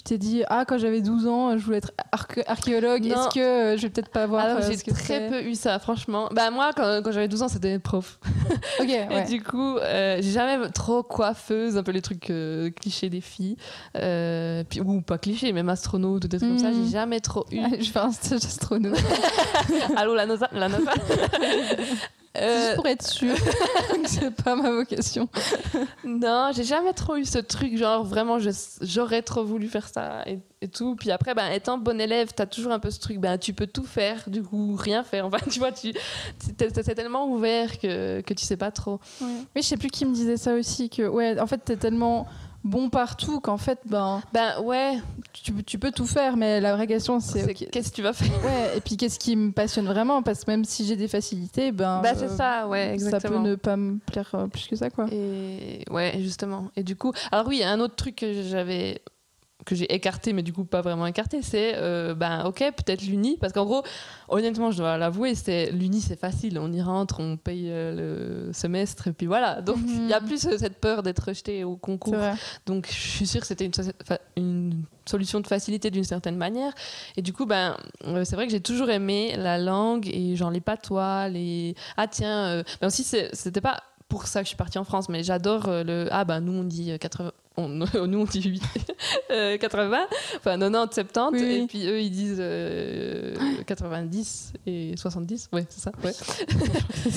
t'es dit, quand j'avais 12 ans, je voulais être archéologue. Non. Est-ce que je vais peut-être pas voir Alors, j'ai ce que très peu eu ça, franchement. Bah, moi, quand j'avais 12 ans, c'était prof. Ok, Et ouais. du coup, j'ai jamais trop coiffeuse, un peu les trucs clichés des filles. Puis, ou pas clichés, même astronaute ou des trucs comme ça, j'ai jamais trop eu. Je vais faire un stage astronaute. Allô, la NASA. C'est juste pour être sûre que c'est pas ma vocation. Non, j'ai jamais trop eu ce truc, genre vraiment j'aurais trop voulu faire ça et tout. Puis après, étant bon élève, t'as toujours un peu ce truc, tu peux tout faire, du coup rien faire. Enfin, tu vois, c'est tellement ouvert que tu sais pas trop. Ouais. Mais je sais plus qui me disait ça aussi, que ouais, en fait t'es tellement bon partout qu'en fait ouais, tu peux tout faire, mais la vraie question c'est qu'est-ce que tu vas faire. Ouais, et puis qu'est-ce qui me passionne vraiment, parce que même si j'ai des facilités, c'est ça, ouais, exactement. Ça peut ne pas me plaire plus que ça, quoi. Et ouais, justement. Et du coup, alors oui, il y a un autre truc que j'ai écarté, mais du coup pas vraiment écarté, c'est ok, peut-être l'Uni, parce qu'en gros, honnêtement, je dois l'avouer, l'Uni c'est facile, on y rentre, on paye le semestre et puis voilà, donc il n'y a plus cette peur d'être rejeté au concours, donc je suis sûre que c'était une solution de facilité d'une certaine manière, et du coup c'est vrai que j'ai toujours aimé la langue et genre les patois, mais aussi c'était pas pour ça que je suis partie en France, mais j'adore nous on dit 80, nous on dit 8 80, enfin 90, 70, oui. Et puis eux ils disent 90 et 70, ouais c'est ça, ouais.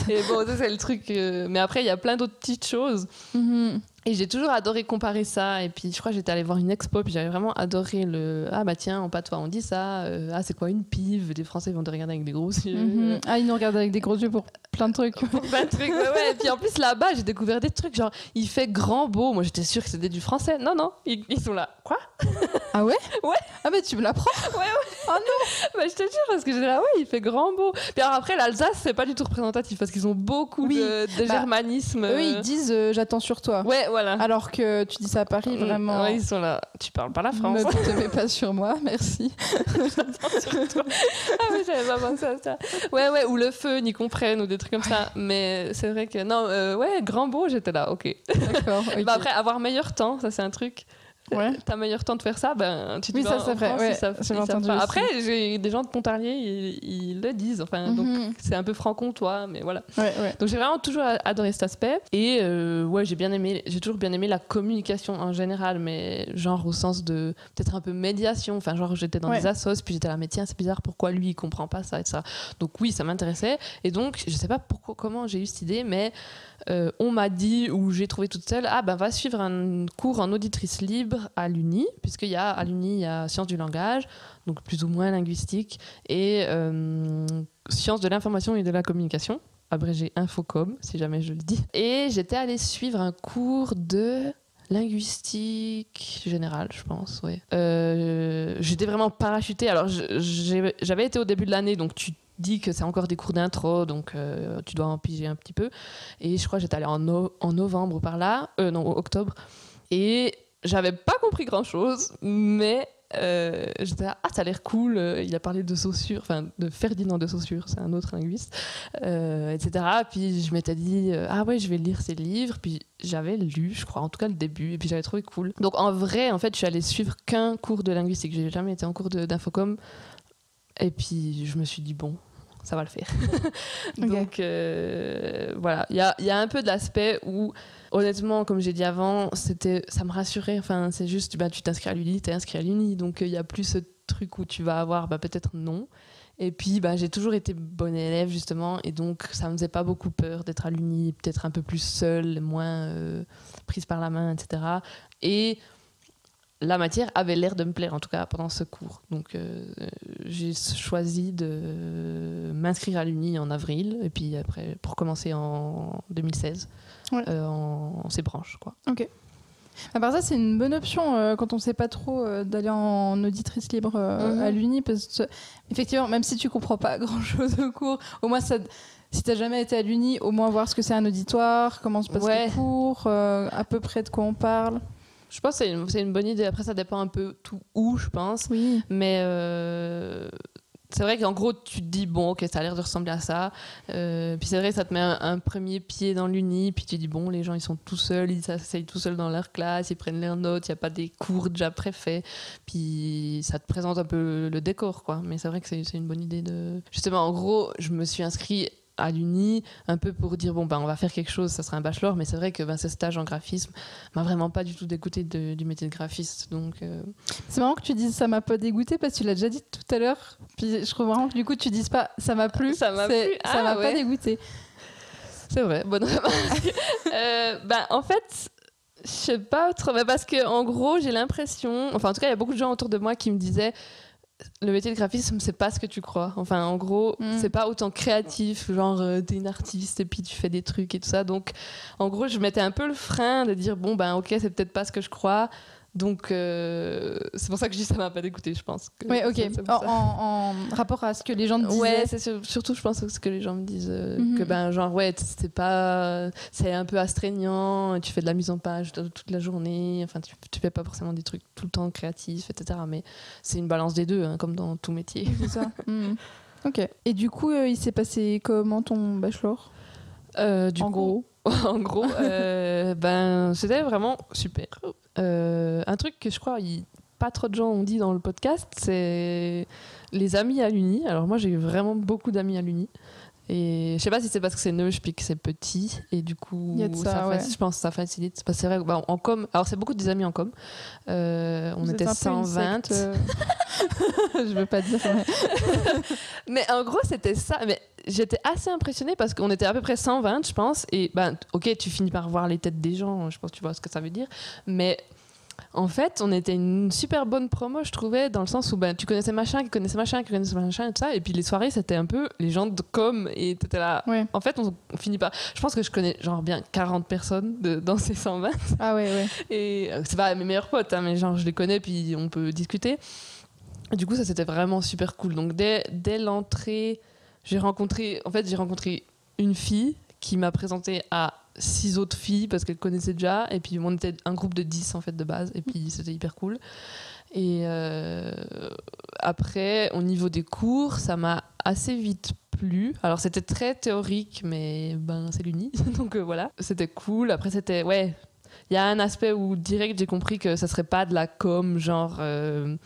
Et bon, ça c'est le truc, mais après il y a plein d'autres petites choses. Et j'ai toujours adoré comparer ça, et puis je crois que j'étais allée voir une expo, puis j'avais vraiment adoré en patois on dit ça, c'est quoi une pive, les Français vont te regarder avec des gros yeux. Ils nous regardent avec des gros yeux pour plein de trucs. Ouais. Et puis en plus là-bas j'ai découvert des trucs, genre il fait grand beau, moi j'étais sûre que c'était du français, non, ils sont là, quoi. Ah ouais? Ouais. Ah mais tu me l'apprends. Ouais. Oh non. Je te jure, parce que j'étais là, il fait grand beau. Puis alors après l'Alsace c'est pas du tout représentatif, parce qu'ils ont beaucoup de germanisme. Eux ils disent j'attends sur toi. Ouais, voilà. Alors que tu dis ça à Paris, vraiment. Ouais, ils sont là. Tu parles pas la France. Ne te mets pas sur moi, merci. J'attends sur toi. Ah oui, j'avais pas pensé à ça. Ouais, ou le feu, n'y comprennent, ou des trucs comme ça. Mais c'est vrai que non, grand beau, j'étais là, ok. D'accord. Okay. Après, avoir meilleur temps, ça c'est un truc. Ouais. T'as meilleur temps de faire ça, tu te oui, ça c'est vrai. Ouais, après, j'ai des gens de Pontarlier, ils le disent. Enfin, donc c'est un peu franc-comtois, mais voilà. Ouais. Donc j'ai vraiment toujours adoré cet aspect. Et j'ai toujours bien aimé la communication en général, mais genre au sens de peut-être un peu médiation. Enfin, genre j'étais dans des assos, puis j'étais là, mais tiens, c'est bizarre, pourquoi lui il comprend pas ça et ça. Donc oui, ça m'intéressait. Et donc je sais pas comment j'ai eu cette idée, mais on m'a dit, ou j'ai trouvé toute seule, va suivre un cours en auditrice libre à l'Uni, puisqu'il y a à l'Uni, il y a sciences du langage, donc plus ou moins linguistique, et sciences de l'information et de la communication, abrégé Infocom, si jamais je le dis. Et j'étais allée suivre un cours de linguistique générale, je pense, ouais. J'étais vraiment parachutée. Alors, j'avais été au début de l'année, donc tu dis que c'est encore des cours d'intro, donc tu dois en piger un petit peu. Et je crois que j'étais allée en novembre ou par là, octobre. Et j'avais pas compris grand-chose, mais j'étais là, ça a l'air cool. Il a parlé de Saussure, enfin de Ferdinand de Saussure, c'est un autre linguiste, etc. Puis je m'étais dit, je vais lire ses livres. Puis j'avais lu, je crois, en tout cas le début, et puis j'avais trouvé cool. Donc en vrai, en fait, je suis allée suivre qu'un cours de linguistique. J'ai jamais été en cours d'Infocom. Et puis je me suis dit, bon, ça va le faire. Donc voilà, il y a un peu de l'aspect où, honnêtement, comme j'ai dit avant, ça me rassurait. Enfin, c'est juste, tu t'inscris à l'Uni, t'es inscrit à l'Uni, donc il y a plus ce truc où tu vas avoir peut-être non. Et puis j'ai toujours été bonne élève justement, et donc ça me faisait pas beaucoup peur d'être à l'Uni, peut-être un peu plus seule, moins prise par la main, etc. Et la matière avait l'air de me plaire, en tout cas pendant ce cours. Donc j'ai choisi de m'inscrire à l'Uni en avril, et puis après pour commencer en 2016 en ces branches, quoi. Ok. À part ça, c'est une bonne option quand on sait pas trop d'aller en auditrice libre à l'Uni, parce que effectivement, même si tu comprends pas grand chose au cours, au moins ça. Si t'as jamais été à l'Uni, au moins voir ce que c'est un auditoire, comment se passent les cours, à peu près de quoi on parle. Je pense que c'est une bonne idée. Après, ça dépend un peu tout où, je pense. Oui. Mais c'est vrai qu'en gros, tu te dis, bon, ok, ça a l'air de ressembler à ça. Puis c'est vrai, ça te met un premier pied dans l'uni. Puis tu dis, bon, les gens, ils sont tout seuls, ils s'asseyent tout seuls dans leur classe, ils prennent leurs notes, il n'y a pas des cours déjà préfaits. Puis ça te présente un peu le décor, quoi. Mais c'est vrai que c'est une bonne idée de... Justement, en gros, je me suis inscrite à l'uni un peu pour dire bon on va faire quelque chose, ça sera un bachelor, mais c'est vrai que ce stage en graphisme m'a vraiment pas du tout dégoûté du métier de graphiste, donc c'est marrant que tu dises ça m'a pas dégoûté parce que tu l'as déjà dit tout à l'heure, puis je trouve vraiment que du coup tu dises pas ça m'a plu, ça m'a pas dégoûté. C'est vrai, bonne remarque. En fait je sais pas trop, mais parce que en gros j'ai l'impression, enfin en tout cas il y a beaucoup de gens autour de moi qui me disaient le métier de graphisme, c'est pas ce que tu crois. Enfin, en gros, c'est pas autant créatif, genre t'es une artiste et puis tu fais des trucs et tout ça. Donc, en gros, je mettais un peu le frein de dire bon, ok, c'est peut-être pas ce que je crois. Donc, c'est pour ça que je dis ça m'a pas dégoûté, je pense. Oui, ok. En rapport à ce que les gens te disaient. Ouais, c'est surtout, je pense, ce que les gens me disent. Que, genre, ouais, c'est un peu astreignant, tu fais de la mise en page toute la journée, enfin, tu fais pas forcément des trucs tout le temps créatifs, etc. Mais c'est une balance des deux, hein, comme dans tout métier. C'est ça. Ok. Et du coup, il s'est passé comment ton bachelor en gros, c'était vraiment super. Un truc que je crois pas trop de gens ont dit dans le podcast, c'est les amis à l'uni. Alors moi j'ai eu vraiment beaucoup d'amis à l'uni. Et je sais pas si c'est parce que c'est Neuch puis que c'est petit et du coup je pense que ça facilite. Parce que c'est vrai en com, alors c'est beaucoup des amis en com. On était 120. Je veux pas dire. Mais en gros c'était ça. Mais j'étais assez impressionnée parce qu'on était à peu près 120 je pense. Et ok tu finis par voir les têtes des gens. Je pense que tu vois ce que ça veut dire. Mais en fait, on était une super bonne promo, je trouvais, dans le sens où tu connaissais machin, qui connaissait machin, qui connaissait machin et tout ça. Et puis les soirées, c'était un peu les gens de com et t'étais là. Ouais. En fait, on finit pas. Je pense que je connais genre bien 40 personnes dans ces 120. Ah ouais. Et c'est pas mes meilleurs potes, hein, mais genre je les connais puis on peut discuter. Et du coup, ça c'était vraiment super cool. Donc dès l'entrée, j'ai rencontré une fille qui m'a présenté à 6 autres filles parce qu'elles connaissaient déjà, et puis on était un groupe de 10 en fait de base, et puis c'était hyper cool. Et après au niveau des cours ça m'a assez vite plu. Alors c'était très théorique mais c'est l'uni donc voilà, c'était cool. Après c'était il y a un aspect où direct j'ai compris que ça serait pas de la com genre de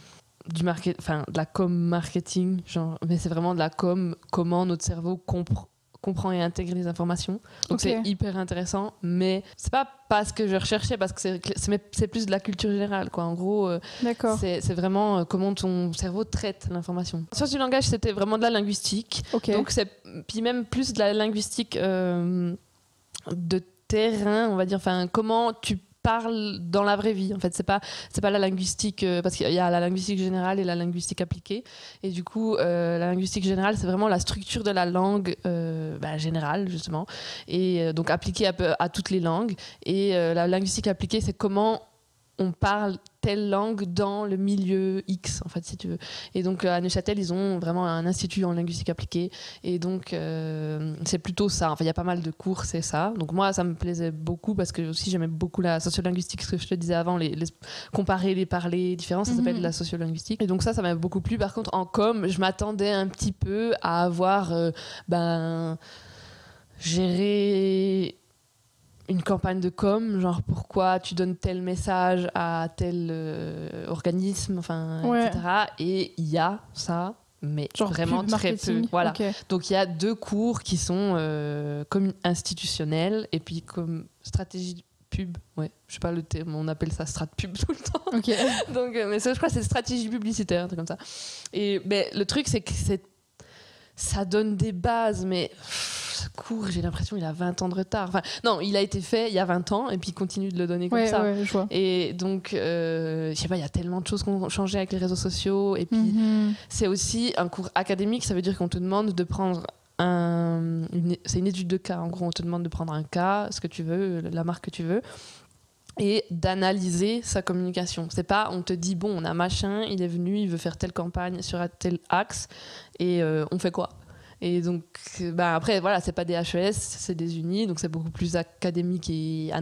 la com marketing genre, mais c'est vraiment de la com, comment notre cerveau comprend et intègre les informations. Donc c'est hyper intéressant, mais c'est pas ce que je recherchais parce que c'est plus de la culture générale quoi. En gros, c'est vraiment comment ton cerveau traite l'information. Sciences du langage, c'était vraiment de la linguistique. Donc puis même plus de la linguistique de terrain, on va dire. Enfin, comment tu parle dans la vraie vie en fait, c'est pas la linguistique parce qu'il y a la linguistique générale et la linguistique appliquée, et du coup la linguistique générale c'est vraiment la structure de la langue générale justement, et donc appliquée à toutes les langues, et la linguistique appliquée c'est comment on parle telle langue dans le milieu X, en fait, si tu veux. Et donc, à Neuchâtel, ils ont vraiment un institut en linguistique appliquée. Et donc, c'est plutôt ça. Enfin, il y a pas mal de cours, c'est ça. Donc, moi, ça me plaisait beaucoup parce que aussi, j'aimais beaucoup la sociolinguistique, ce que je te disais avant, les comparer, les parler différents, ça s'appelle la sociolinguistique. Et donc, ça m'a beaucoup plu. Par contre, en com, je m'attendais un petit peu à avoir, gérer une campagne de com, genre pourquoi tu donnes tel message à tel organisme, etc. Et il y a ça, mais genre vraiment très peu. Voilà. Donc il y a 2 cours qui sont comme institutionnels et puis comme stratégie pub. Ouais, je sais pas le terme, on appelle ça strat pub tout le temps. Donc, mais ça, je crois que c'est stratégie publicitaire, un truc comme ça. Et le truc, c'est que ça donne des bases, mais ce cours, j'ai l'impression qu'il a 20 ans de retard. Enfin, non, il a été fait il y a 20 ans et puis il continue de le donner comme ça. Ouais, je vois. Et donc, je sais pas, il y a tellement de choses qui ont changé avec les réseaux sociaux. Et puis, c'est aussi un cours académique, ça veut dire qu'on te demande de prendre c'est une étude de cas. En gros, on te demande de prendre un cas, ce que tu veux, la marque que tu veux, et d'analyser sa communication. C'est pas, on te dit, bon, on a machin, il est venu, il veut faire telle campagne sur tel axe, et on fait quoi ? Et donc, après, voilà, c'est pas des HES, c'est des unis, donc c'est beaucoup plus académique et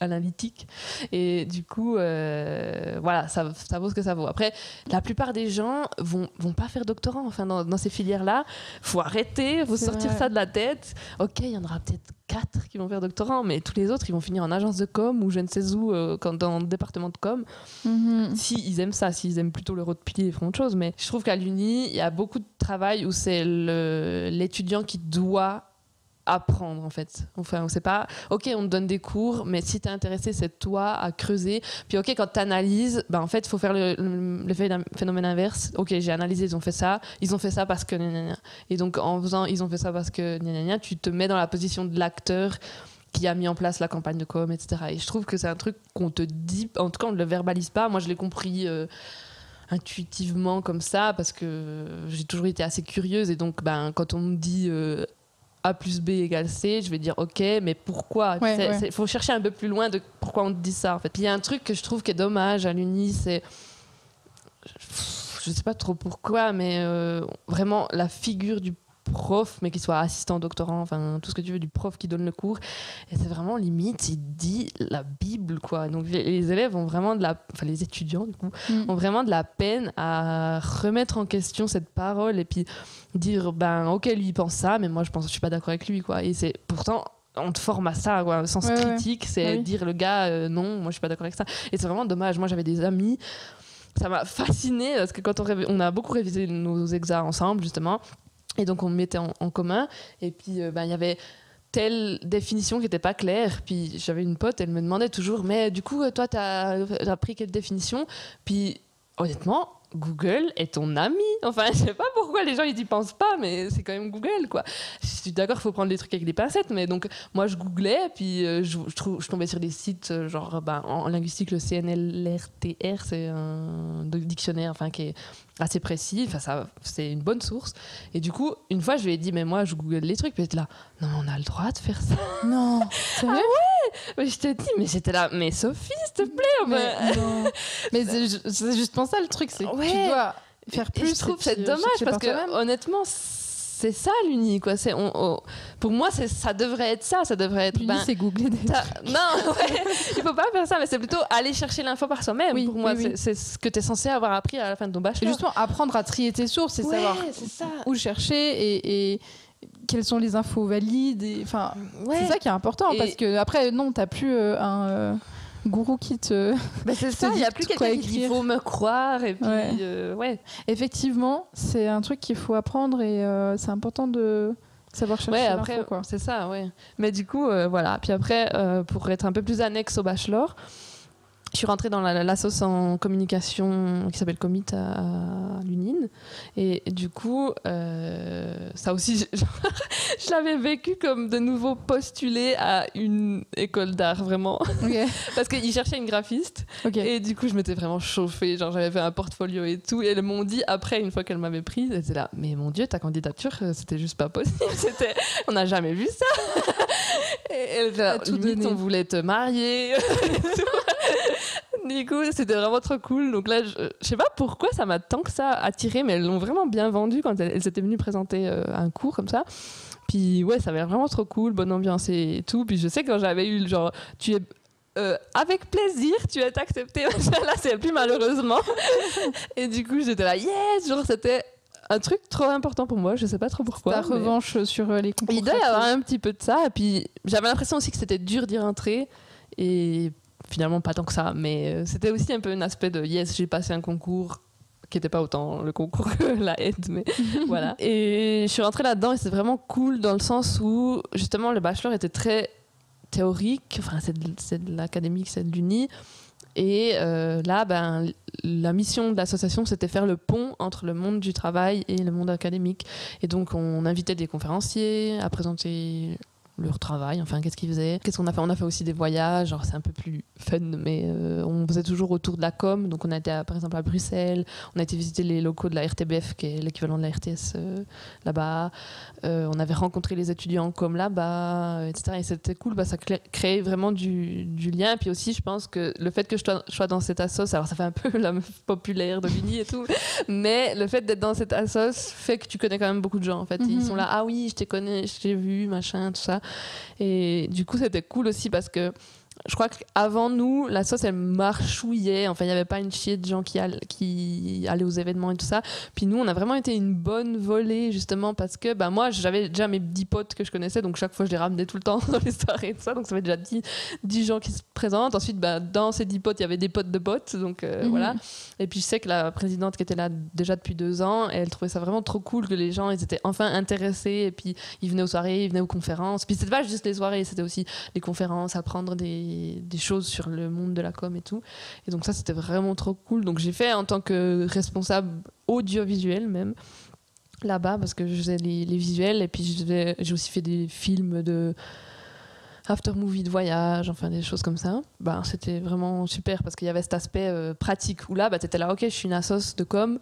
analytique. Et du coup, voilà, ça vaut ce que ça vaut. Après, la plupart des gens vont pas faire doctorat, enfin, dans ces filières-là. Faut arrêter, faut sortir ça de la tête. Ok, il y en aura peut-être 4 qui vont faire doctorat, mais tous les autres, ils vont finir en agence de com ou je ne sais où, dans le département de com. S'ils aiment ça, s'ils aiment plutôt le rôle de pilier, ils feront autre chose. Mais je trouve qu'à l'Uni, il y a beaucoup de travail où c'est l'étudiant qui doit apprendre, en fait. Enfin, c'est pas ok, on te donne des cours, mais si t'es intéressé, c'est toi à creuser. Puis ok, quand t'analyses, en fait, il faut faire le phénomène inverse. Ok, j'ai analysé, ils ont fait ça parce que gna, gna, gna. Et donc en faisant ils ont fait ça parce que gna, gna, gna, tu te mets dans la position de l'acteur qui a mis en place la campagne de com, etc. Et je trouve que c'est un truc qu'on te dit, en tout cas on ne le verbalise pas. Moi je l'ai compris intuitivement comme ça, parce que j'ai toujours été assez curieuse, et donc quand on me dit A plus B égale C, je vais dire ok, mais pourquoi? Il faut chercher un peu plus loin de pourquoi on te dit ça, en fait. Puis il y a un truc que je trouve qui est dommage à l'Uni, c'est, je sais pas trop pourquoi, mais vraiment la figure du prof, mais qu'il soit assistant, doctorant, enfin tout ce que tu veux, du prof qui donne le cours, et c'est vraiment limite, il dit la Bible, quoi. Donc les élèves ont vraiment les étudiants du coup ont vraiment de la peine à remettre en question cette parole, et puis dire ok, lui il pense ça, mais moi je suis pas d'accord avec lui, quoi. Et c'est pourtant on te forme à ça, quoi. Le sens critique, c'est dire le gars non, moi je suis pas d'accord avec ça. Et c'est vraiment dommage. Moi j'avais des amis, ça m'a fascinée, parce que quand on a beaucoup révisé nos examens ensemble, justement. Et donc on me mettait en commun, et puis il y avait telle définition qui n'était pas claire, puis j'avais une pote, elle me demandait toujours, mais du coup toi t'as pris quelle définition? Puis honnêtement, Google est ton ami. Enfin, je sais pas pourquoi les gens ils y pensent pas, mais c'est quand même Google, quoi. Je suis d'accord, il faut prendre des trucs avec des pincettes, mais donc moi je googlais, puis je tombais sur des sites genre en linguistique, le CNLRTR, c'est un dictionnaire, enfin qui est assez précis, enfin ça c'est une bonne source. Et du coup, une fois je lui ai dit, mais moi je google les trucs, puis j'étais là, non mais on a le droit de faire ça. Non, c'est vrai? Mais je te dis, mais j'étais là, mais Sophie, s'il te plaît. Non. Mais c'est justement ça le truc, c'est que tu dois faire plus. Et je trouve que c'est dommage, parce que honnêtement, c'est ça l'Uni, quoi. Pour moi, ça devrait être ça. Ça devrait être. L'Uni, c'est googler des trucs. Non, il faut pas faire ça, mais c'est plutôt aller chercher l'info par soi-même. Oui, pour moi, c'est ce que tu es censé avoir appris à la fin de ton bachelor. Et justement, apprendre à trier tes sources et savoir où chercher et quelles sont les infos valides. Enfin, c'est ça qui est important, parce que après, non, t'as plus un gourou qui te. C'est ça, il n'y a plus quelqu'un qui dit il faut me croire. Et puis, effectivement, c'est un truc qu'il faut apprendre, et c'est important de savoir chercher après, l'info, quoi. C'est ça, ouais. Mais du coup, voilà. Puis après, pour être un peu plus annexe au bachelor, je suis rentrée dans l'assoce en communication qui s'appelle Commit à l'UNIN. Et du coup, ça aussi, je l'avais vécu comme de nouveau postuler à une école d'art, vraiment. Okay. Parce qu'ils cherchaient une graphiste. Okay. Et du coup, je m'étais vraiment chauffée. Genre, j'avais fait un portfolio et tout. Et elles m'ont dit, après, une fois qu'elles m'avaient prise, elles étaient là, mais mon Dieu, ta candidature, c'était juste pas possible. On n'a jamais vu ça. Et elles étaient là, limite, on voulait te marier. Du coup, c'était vraiment trop cool. Donc là, je sais pas pourquoi ça m'a tant que ça attiré, mais elles l'ont vraiment bien vendu quand elles étaient venues présenter un cours comme ça. Puis ouais, ça avait l'air vraiment trop cool, bonne ambiance et tout. Puis je sais que quand j'avais eu genre, tu es avec plaisir, tu es accepté. Là, c'est plus malheureusement. Et du coup, j'étais là, yes, genre c'était un truc trop important pour moi, je sais pas trop pourquoi. Ta revanche sur les concours. Il doit y avoir un petit peu de ça. Et puis j'avais l'impression aussi que c'était dur d'y rentrer. Et finalement pas tant que ça, mais c'était aussi un peu un aspect de yes, j'ai passé un concours qui n'était pas autant le concours que la aide, mais voilà. Et je suis rentrée là-dedans, et c'est vraiment cool dans le sens où justement le bachelor était très théorique, enfin c'est de l'académique, c'est de l'Uni, et là la mission de l'association, c'était faire le pont entre le monde du travail et le monde académique. Et donc on invitait des conférenciers à présenter leur travail, enfin qu'est-ce qu'ils faisaient, qu'est-ce qu'on a fait. On a fait aussi des voyages, genre c'est un peu plus fun, mais on faisait toujours autour de la com. Donc on a été par exemple à Bruxelles, on a été visiter les locaux de la RTBF, qui est l'équivalent de la RTS là-bas. On avait rencontré les étudiants comme là-bas, etc. Et c'était cool, ça créait vraiment du lien. Et puis aussi, je pense que le fait que je sois dans cette assoce, alors ça fait un peu la meuf populaire de l'Uni et tout, mais le fait d'être dans cette assoce fait que tu connais quand même beaucoup de gens, en fait. Ils sont là, ah oui, je te connais, je t'ai vu, machin, tout ça. Et du coup, c'était cool aussi parce que je crois qu'avant nous, la sauce, elle marchouillait. Enfin, il n'y avait pas une chier de gens qui allaient aux événements et tout ça. Puis nous, on a vraiment été une bonne volée, justement, parce que moi, j'avais déjà mes 10 potes que je connaissais, donc chaque fois, je les ramenais tout le temps dans les soirées et tout ça. Donc, ça fait déjà 10 gens qui se présentent. Ensuite, dans ces 10 potes, il y avait des potes de potes. Donc, voilà. Et puis, je sais que la présidente qui était là déjà depuis 2 ans, elle trouvait ça vraiment trop cool que les gens, ils étaient enfin intéressés. Et puis, ils venaient aux soirées, ils venaient aux conférences. Puis, c'était pas juste les soirées, c'était aussi les conférences, apprendre des choses sur le monde de la com et tout. Et donc ça, c'était vraiment trop cool. Donc j'ai fait en tant que responsable audiovisuel même, là-bas, parce que je faisais les visuels. Et puis j'ai aussi fait des films de after movie de voyage, enfin des choses comme ça. C'était vraiment super parce qu'il y avait cet aspect pratique où là, t'étais là, ok, je suis une assoce de com,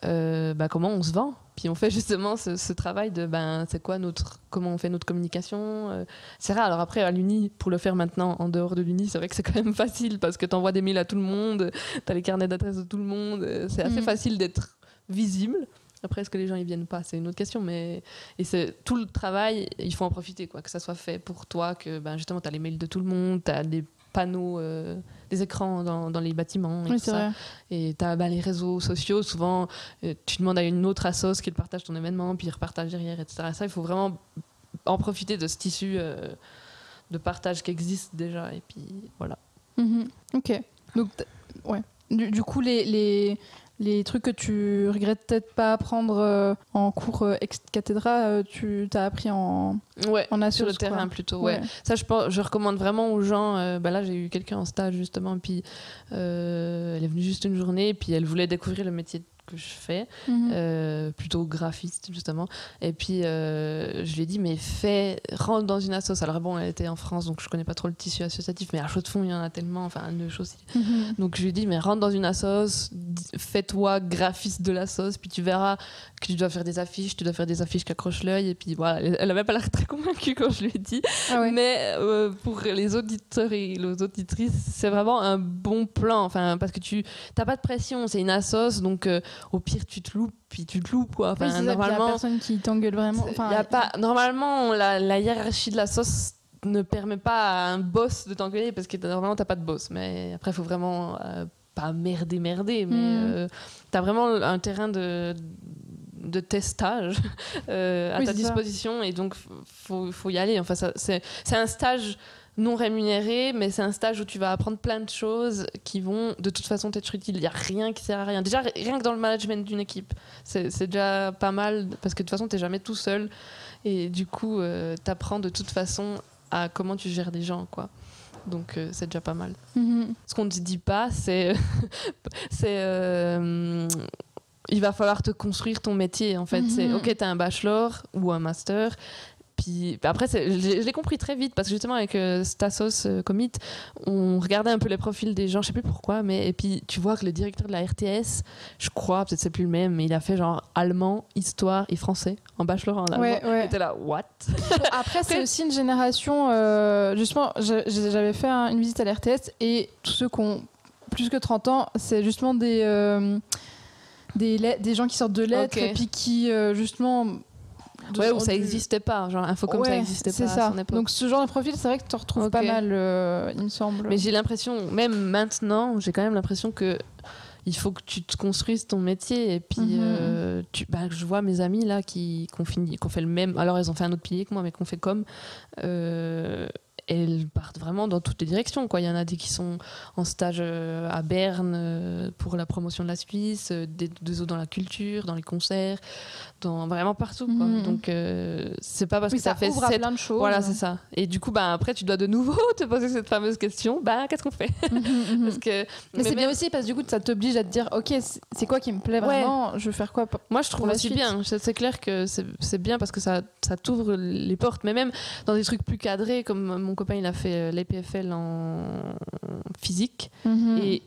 comment on se vend? Puis on fait justement ce travail de c'est quoi comment on fait notre communication. C'est rare. Alors après, à l'Uni, pour le faire maintenant en dehors de l'Uni, c'est vrai que c'est quand même facile parce que tu envoies des mails à tout le monde, tu as les carnets d'adresses de tout le monde. C'est assez facile d'être visible. Après, est-ce que les gens ils viennent pas? C'est une autre question. Et c'est tout le travail, il faut en profiter, quoi, que ça soit fait pour toi, que justement, tu as les mails de tout le monde, tu as des panneaux, des écrans dans les bâtiments et oui, tout ça. Vrai. Et tu as les réseaux sociaux. Souvent, tu demandes à une autre assoce qui partage ton événement, puis il repartage derrière, etc. Et ça, il faut vraiment en profiter de ce tissu de partage qui existe déjà. Et puis, voilà. Ok. Donc, ouais. Du coup, les trucs que tu regrettes peut-être pas apprendre en cours ex cathedra, tu t'as appris en assos, sur le terrain plutôt. Ouais. Ça, je recommande vraiment aux gens. Là, j'ai eu quelqu'un en stage justement, puis elle est venue juste une journée, puis elle voulait découvrir le métier que je fais, plutôt graphiste justement. Et puis je lui ai dit mais rentre dans une assoce. Alors bon, elle était en France donc je connais pas trop le tissu associatif, mais à Chaux-de-Fonds il y en a tellement, enfin à Neuch aussi. Donc je lui ai dit mais rentre dans une assoce, fais-toi graphiste de l'assoce, puis tu verras que tu dois faire des affiches qui accrochent l'œil. Et puis voilà, elle avait pas l'air très convaincue quand je lui ai dit. Ah ouais. Mais pour les auditeurs et les auditrices, c'est vraiment un bon plan, enfin parce que tu t'as pas de pression, c'est une assoce donc au pire tu te loupes puis tu te loupes, quoi. Enfin, oui, normalement il y a personne qui t'engueule vraiment, y a pas normalement la hiérarchie de la sauce ne permet pas à un boss de t'engueuler parce que normalement t'as pas de boss, mais après il faut vraiment pas merder mais t'as vraiment un terrain de testage à ta disposition, et donc faut y aller. Enfin c'est un stage non rémunéré, mais c'est un stage où tu vas apprendre plein de choses qui vont de toute façon t'être utiles. Il n'y a rien qui sert à rien. Déjà, rien que dans le management d'une équipe, c'est déjà pas mal, parce que de toute façon, t'es jamais tout seul. Et du coup, t'apprends de toute façon à comment tu gères des gens, quoi. Donc, c'est déjà pas mal. Ce qu'on ne te dit pas, c'est... il va falloir te construire ton métier, en fait. C'est, ok, t'as un bachelor ou un master... Puis après, je l'ai compris très vite parce que justement avec Stassos Commit, on regardait un peu les profils des gens, je sais plus pourquoi, mais et puis tu vois que le directeur de la RTS, je crois, peut-être c'est plus le même, mais il a fait genre allemand, histoire et français en bachelor en allemand. Ouais. T'es là, what? Après, c'est aussi une génération. Justement, j'avais fait une visite à la RTS et tous ceux qui ont plus que 30 ans, c'est justement des gens qui sortent de lettres et puis qui justement. Où ça n'existait pas, genre Infocom, ça n'existait pas à son époque. Donc ce genre de profil, c'est vrai que tu en retrouves pas mal, il me semble. Mais j'ai l'impression, même maintenant, j'ai quand même l'impression que il faut que tu te construises ton métier. Et puis je vois mes amis là qui ont fait le même, alors elles ont fait un autre pilier que moi, mais qui ont fait comme elles partent vraiment dans toutes les directions, quoi. Il y en a des qui sont en stage à Berne pour la promotion de la Suisse, des autres dans la culture, dans les concerts, vraiment partout, quoi. Donc c'est pas parce que ça fait plein de choses. Voilà, c'est ça. Et du coup, après tu dois de nouveau te poser cette fameuse question, qu'est-ce qu'on fait? Parce que mais c'est bien aussi parce que du coup ça t'oblige à te dire ok, c'est quoi qui me plaît vraiment, je veux faire quoi. Moi je trouve aussi bien, c'est clair que c'est bien parce que ça t'ouvre les portes, mais même dans des trucs plus cadrés, comme mon copain il a fait l'EPFL en physique et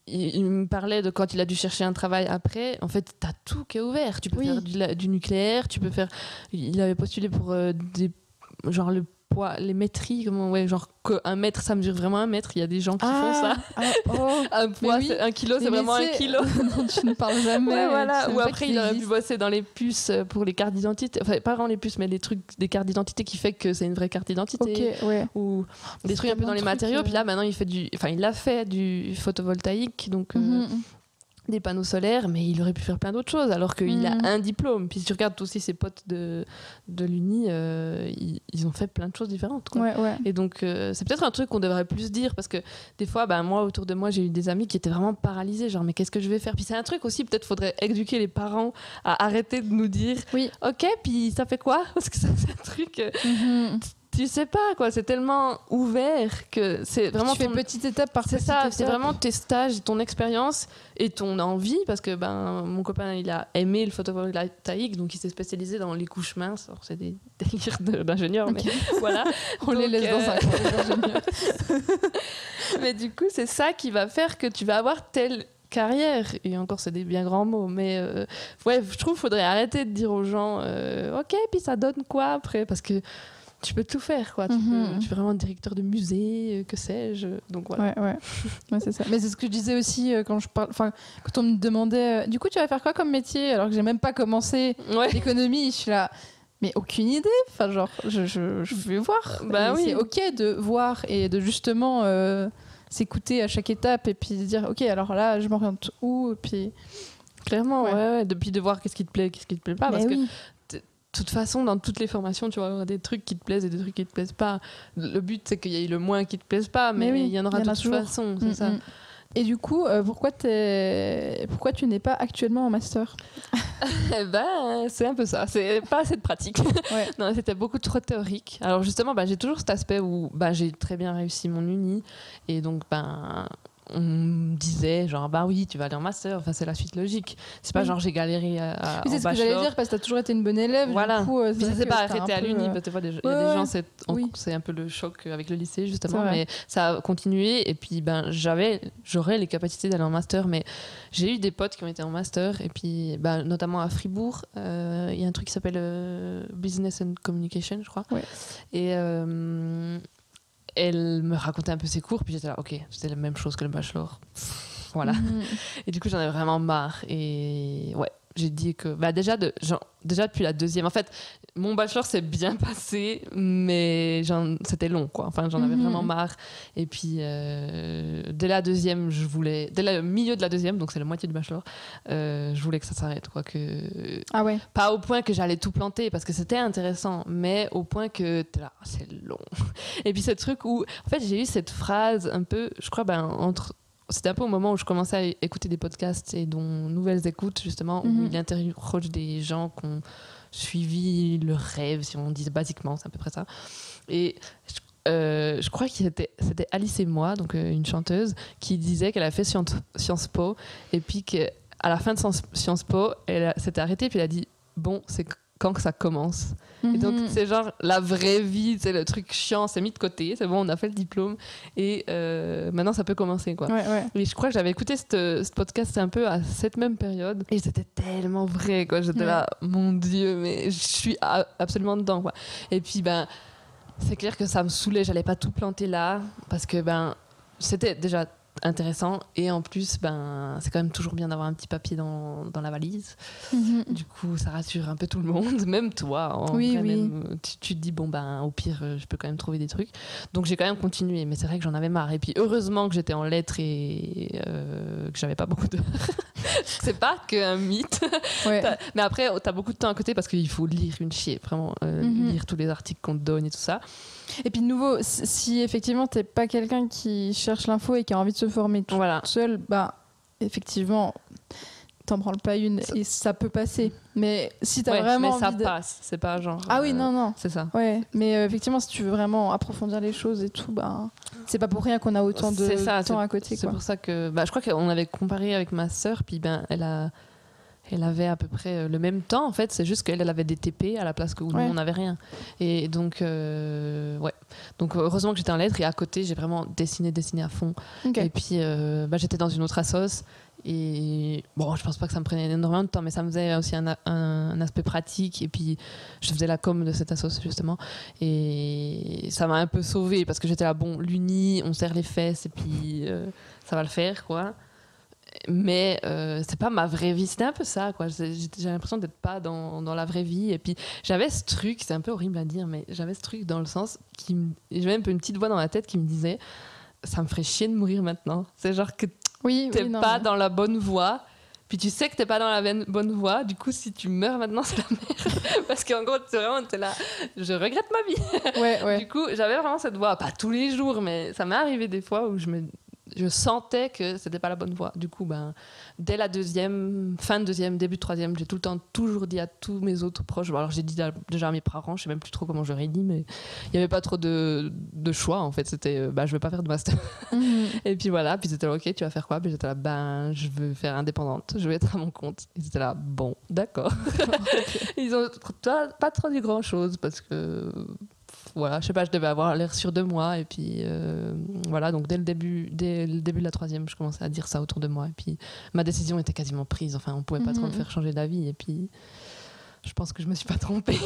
il me parlait de quand il a dû chercher un travail après. En fait, t'as tout qui est ouvert. Tu peux faire du nucléaire, tu peux faire. Il avait postulé pour poids, les métries, genre qu'un mètre, ça mesure vraiment 1 mètre. Il y a des gens qui font ça. Un poids, c'est 1 kilo, c'est vraiment 1 kilo. dont tu ne parles jamais. Ouais, voilà. Ou après, il aurait pu bosser dans les puces pour les cartes d'identité. Enfin, pas vraiment les puces, mais des cartes d'identité qui fait que c'est une vraie carte d'identité. Ou des trucs un peu dans les matériaux. Puis là, maintenant, il a fait du photovoltaïque, donc des panneaux solaires, mais il aurait pu faire plein d'autres choses, alors qu'il a un diplôme. Puis si tu regardes aussi ses potes de l'uni, ils ont fait plein de choses différentes, quoi. Et donc, c'est peut-être un truc qu'on devrait plus dire, parce que des fois, moi, autour de moi, j'ai eu des amis qui étaient vraiment paralysés, genre, mais qu'est-ce que je vais faire? Puis c'est un truc aussi, peut-être faudrait éduquer les parents à arrêter de nous dire ok, puis ça fait quoi? Parce que ça, c'est un truc... tu sais pas, quoi, c'est tellement ouvert que c'est vraiment tu fais petite étape par petite étape. étape. C'est vraiment tes stages, ton expérience et ton envie, parce que mon copain, il a aimé le photovoltaïque, donc il s'est spécialisé dans les couches minces. Alors c'est des délires d'ingénieurs, mais voilà, on les laisse dans un coin, les ingénieurs. Mais du coup, c'est ça qui va faire que tu vas avoir telle carrière, et encore c'est des bien grands mots, mais je trouve qu'il faudrait arrêter de dire aux gens ok, puis ça donne quoi après, parce que tu peux tout faire, quoi. Tu peux vraiment être directeur de musée, que sais-je. Donc voilà. Ouais, c'est ça. Mais c'est ce que je disais aussi quand on me demandait du coup, tu vas faire quoi comme métier, alors que j'ai même pas commencé l'économie. Je suis là, mais aucune idée. Enfin, genre, je vais voir. C'est ok de voir et de justement s'écouter à chaque étape et puis dire ok, alors là, je m'oriente où, et puis clairement, depuis de voir qu'est-ce qui te plaît, qu'est-ce qui te plaît pas, parce que de toute façon, dans toutes les formations, tu vas avoir des trucs qui te plaisent et des trucs qui te plaisent pas. Le but, c'est qu'il y ait le moins qui te plaise pas, mais il y en aura de toute façon, c'est ça. Et du coup, pourquoi tu n'es pas actuellement en master? C'est un peu ça. C'est pas assez de pratique. Non, c'était beaucoup trop théorique. Alors justement, j'ai toujours cet aspect où j'ai très bien réussi mon uni, et donc on me disait genre oui, tu vas aller en master, enfin c'est la suite logique, c'est pas genre j'ai galéré à c'est ce que j'allais dire, parce que t'as toujours été une bonne élève, voilà. Du coup, puis ça s'est pas arrêté à l'uni, parce que des fois il y a des gens c'est un peu le choc avec le lycée justement, mais ça a continué, et puis j'aurais les capacités d'aller en master, mais j'ai eu des potes qui ont été en master, et puis notamment à Fribourg il y a un truc qui s'appelle Business and Communication, je crois, et elle me racontait un peu ses cours, puis j'étais là, ok, c'était la même chose que le bachelor. Voilà. Et du coup, j'en avais vraiment marre. Et j'ai dit que déjà depuis la deuxième, en fait mon bachelor s'est bien passé, mais c'était long, quoi. Enfin, j'en avais vraiment marre, et puis dès le milieu de la deuxième, donc c'est la moitié du bachelor, je voulais que ça s'arrête, quoi, pas au point que j'allais tout planter, parce que c'était intéressant, mais au point que t'es là, c'est long. Et puis ce truc où en fait j'ai eu cette phrase un peu, je crois, c'était un peu au moment où je commençais à écouter des podcasts, et dont Nouvelles Écoutes, justement, où il interroge des gens qui ont suivi leur rêve, si on dit basiquement, c'est à peu près ça. Et je crois que c'était Alice et moi, donc une chanteuse, qui disait qu'elle a fait Sciences Po, et puis qu'à la fin de Sciences Po, elle s'était arrêtée, puis elle a dit bon, c'est quand que ça commence. Et donc c'est genre la vraie vie, c'est le truc chiant, c'est mis de côté, c'est bon, on a fait le diplôme, et maintenant ça peut commencer, quoi. Et je crois que j'avais écouté ce podcast, c'est un peu à cette même période, et c'était tellement vrai, quoi. J'étais là, mon Dieu, mais je suis absolument dedans, quoi. Et puis c'est clair que ça me saoulait, j'allais pas tout planter là, parce que c'était déjà intéressant, et en plus c'est quand même toujours bien d'avoir un petit papier dans la valise. Du coup ça rassure un peu tout le monde, même toi même, tu te dis au pire je peux quand même trouver des trucs, donc j'ai quand même continué, mais c'est vrai que j'en avais marre, et puis heureusement que j'étais en lettres et que j'avais pas beaucoup de c'est pas qu'un mythe. Mais après t'as beaucoup de temps à côté, parce qu'il faut lire une chier, vraiment, lire tous les articles qu'on te donne et tout ça. Et puis de nouveau, si effectivement t'es pas quelqu'un qui cherche l'info et qui a envie de se former tout seul, effectivement t'en branles pas une, et ça peut passer. Mais si t'as vraiment mais ça passe, c'est pas genre non, c'est ça. Mais effectivement, si tu veux vraiment approfondir les choses et tout, c'est pas pour rien qu'on a autant de temps à côté, c'est pour ça que je crois qu'on avait comparé avec ma sœur, puis elle avait à peu près le même temps, en fait, c'est juste qu'elle avait des TP à la place que nous on n'avait rien, et donc donc heureusement que j'étais en lettres, et à côté j'ai vraiment dessiné à fond. Et puis j'étais dans une autre assoce, Et bon, je pense pas que ça me prenait énormément de temps, mais ça me faisait aussi un aspect pratique. Et puis, je faisais la com de cette association, justement. Et ça m'a un peu sauvée parce que j'étais là, bon, l'uni, on serre les fesses et puis ça va le faire, quoi. Mais c'est pas ma vraie vie, c'était un peu ça, quoi. J'ai l'impression d'être pas dans la vraie vie. Et puis, j'avais ce truc, c'est un peu horrible à dire, mais j'avais ce truc dans le sens j'avais un peu une petite voix dans ma tête qui me disait ça me ferait chier de mourir maintenant. C'est genre que t'es pas dans la bonne voie, puis tu sais que t'es pas dans la bonne voie, du coup si tu meurs maintenant c'est la merde. Parce qu'en gros t'es là, je regrette ma vie. Du coup j'avais vraiment cette voie, pas tous les jours, mais ça m'est arrivé des fois où je sentais que c'était pas la bonne voie. Du coup, dès la fin de deuxième, début de troisième, j'ai tout le temps toujours dit à tous mes autres proches. Alors j'ai dit déjà à mes parents, je sais même plus trop comment j'aurais dit, mais il y avait pas trop de choix en fait. C'était, je veux pas faire de master. Et puis voilà, puis c'était là, ok, tu vas faire quoi? Puis j'étais là, je veux faire indépendante, je veux être à mon compte. Ils étaient là, bon, d'accord. Ils ont pas trop dit grand chose parce que voilà, je sais pas, je devais avoir l'air sûr de moi et puis voilà, donc dès le début de la troisième, je commençais à dire ça autour de moi et puis ma décision était quasiment prise, enfin on pouvait pas trop me faire changer d'avis et puis je pense que je me suis pas trompée.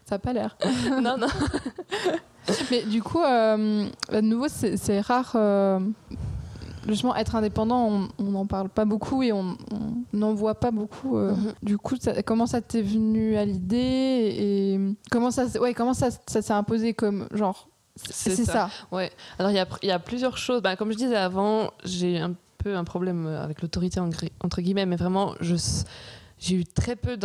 Ça a pas l'air. Non. Mais du coup, de nouveau, c'est rare. Justement, être indépendant, on n'en parle pas beaucoup et on n'en voit pas beaucoup. Du coup, comment ça t'est venu à l'idée et comment ça s'est imposé comme genre c'est ça. Ouais. Alors il y a plusieurs choses. Comme je disais avant, j'ai un peu un problème avec l'autorité entre guillemets, mais vraiment j'ai eu très peu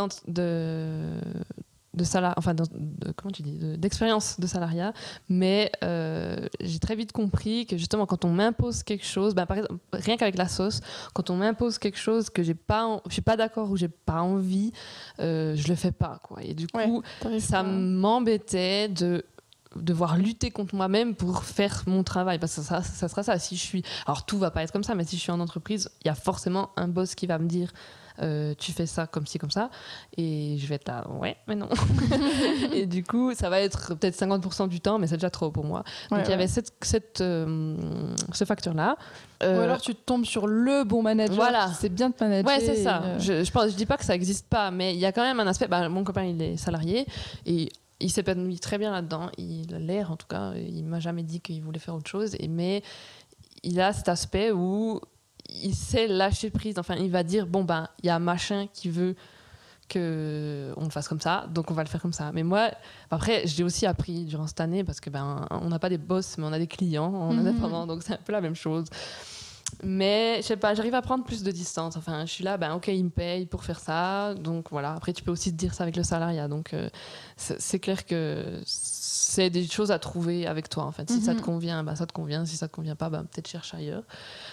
d'expérience de salariat, mais j'ai très vite compris que justement quand on m'impose quelque chose, par exemple rien qu'avec la sauce, quand on m'impose quelque chose que je suis pas d'accord ou j'ai pas envie, je le fais pas, quoi. Et du coup ça m'embêtait de devoir lutter contre moi-même pour faire mon travail, parce que ça sera ça. Alors tout va pas être comme ça, mais si je suis en entreprise, il y a forcément un boss qui va me dire tu fais ça comme ci comme ça, et je vais être là ouais mais non. Et du coup ça va être peut-être 50% du temps, mais c'est déjà trop pour moi. Donc il y avait ce facteur là, ou alors tu tombes sur le bon manager. Voilà, c'est bien de manager. Ouais, c'est ça. Je dis pas que ça existe pas, mais il y a quand même un aspect. Mon copain il est salarié et il s'épanouit très bien là-dedans, il a l'air en tout cas, il m'a jamais dit qu'il voulait faire autre chose, mais il a cet aspect où il sait lâcher prise, enfin il va dire bon il y a un machin qui veut qu'on le fasse comme ça, donc on va le faire comme ça. Mais moi, après j'ai aussi appris durant cette année, parce que on n'a pas des boss mais on a des clients en indépendant, donc c'est un peu la même chose. Mais je sais pas, j'arrive à prendre plus de distance. Enfin, je suis là, ok, il me paye pour faire ça, donc voilà. Après, tu peux aussi te dire ça avec le salariat, donc c'est clair que c'est des choses à trouver avec toi, en fait. Si ça te convient, ça te convient. Si ça te convient pas, peut-être cherche ailleurs.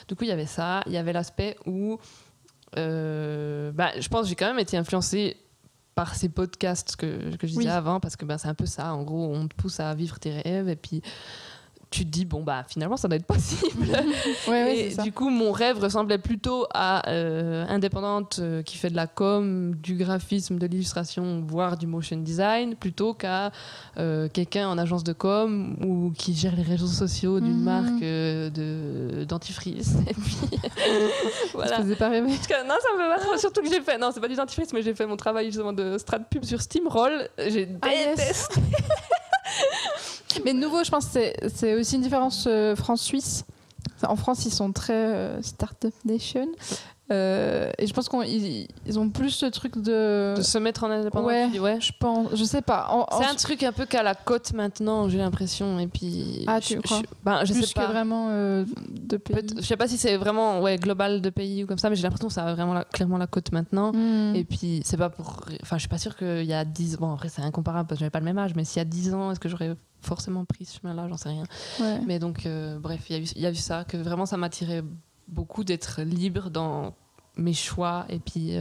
Du coup, il y avait ça. Il y avait l'aspect où, je pense que j'ai quand même été influencée par ces podcasts que je disais avant, parce que c'est un peu ça. En gros, on te pousse à vivre tes rêves, et puis tu te dis finalement ça doit être possible. Et du coup mon rêve ressemblait plutôt à indépendante qui fait de la com, du graphisme, de l'illustration, voire du motion design, plutôt qu'à quelqu'un en agence de com ou qui gère les réseaux sociaux d'une marque dentifrice. Et puis voilà. Ça faisait pas rêver. Non, ça me fait pas trop. Surtout que c'est pas du dentifrice, mais j'ai fait mon travail justement de strat pub sur Steamroll. J'ai détesté. Mais de nouveau, je pense que c'est aussi une différence France-Suisse. En France, ils sont très Startup Nation. Et je pense qu'ils ont plus ce truc de se mettre en indépendant. Ouais. Je pense, je sais pas. C'est un truc un peu qu'à la côte maintenant, j'ai l'impression. Et puis, tu crois je plus sais pas. Que vraiment de pays. Je sais pas si c'est vraiment global de pays ou comme ça, mais j'ai l'impression que ça a vraiment clairement la côte maintenant. Et puis c'est pas pour. Enfin, je suis pas sûre qu'il y a 10. Bon, après c'est incomparable parce que j'avais pas le même âge, mais s'il y a 10 ans, est-ce que j'aurais forcément pris ce chemin-là? J'en sais rien. Ouais. Mais donc, bref, il y a eu ça, que vraiment ça m'attirait beaucoup d'être libre dans mes choix. Et puis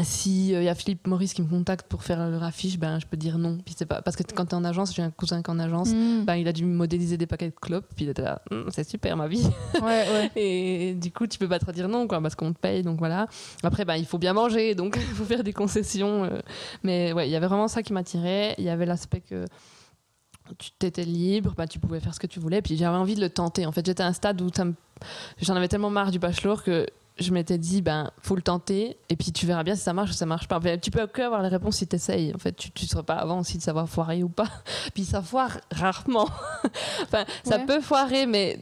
si y a Philippe Maurice qui me contacte pour faire leur affiche, je peux dire non. Puis c'est pas parce que quand t'es en agence, j'ai un cousin qui est en agence, il a dû modéliser des paquets de clopes, puis il était là, c'est super ma vie. Ouais. Et du coup tu peux pas te dire non, quoi, parce qu'on te paye, donc voilà. Après il faut bien manger, donc il faut faire des concessions, mais ouais, il y avait vraiment ça qui m'attirait. Il y avait l'aspect que tu t'étais libre, tu pouvais faire ce que tu voulais. Puis j'avais envie de le tenter. En fait, j'étais à un stade où j'en avais tellement marre du bachelor que je m'étais dit, faut le tenter. Et puis tu verras bien si ça marche ou ça marche pas. Enfin, tu peux que avoir les réponses si t'essayes. En fait, tu ne saurais pas avant aussi de savoir foirer ou pas. Puis ça foire rarement. Enfin, ça peut foirer, mais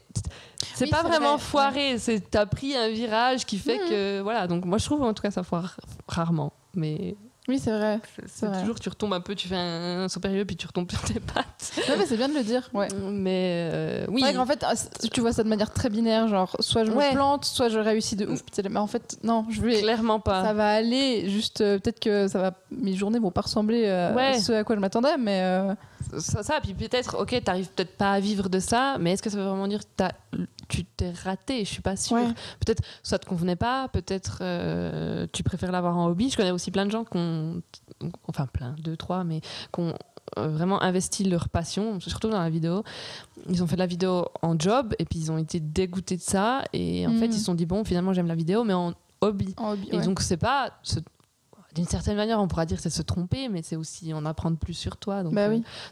c'est pas vraiment foiré. T'as pris un virage qui fait que, voilà. Donc moi, je trouve en tout cas ça foire rarement. Mais oui, c'est vrai. C'est toujours, tu retombes un peu, tu fais un saut périlleux, puis tu retombes sur tes pattes. Ouais, mais c'est bien de le dire. Ouais. Mais oui. C'est vrai qu'en fait, tu vois ça de manière très binaire, genre soit je me plante, soit je réussis de ouf. Mais en fait, non, je vais. Clairement pas. Ça va aller, juste peut-être que mes journées vont pas ressembler à ce à quoi je m'attendais, mais. Ça, puis peut-être, ok, t'arrives peut-être pas à vivre de ça, mais est-ce que ça veut vraiment dire que tu t'es raté? Je suis pas sûre. Ouais. Peut-être ça te convenait pas, peut-être tu préfères l'avoir en hobby. Je connais aussi plein de gens enfin plein, 2, 3, mais qui ont vraiment investi leur passion, surtout dans la vidéo. Ils ont fait de la vidéo en job et puis ils ont été dégoûtés de ça et en fait ils se sont dit bon, finalement j'aime la vidéo, mais en hobby. Et donc c'est pas d'une certaine manière, on pourra dire que c'est se tromper, mais c'est aussi en apprendre plus sur toi. Donc,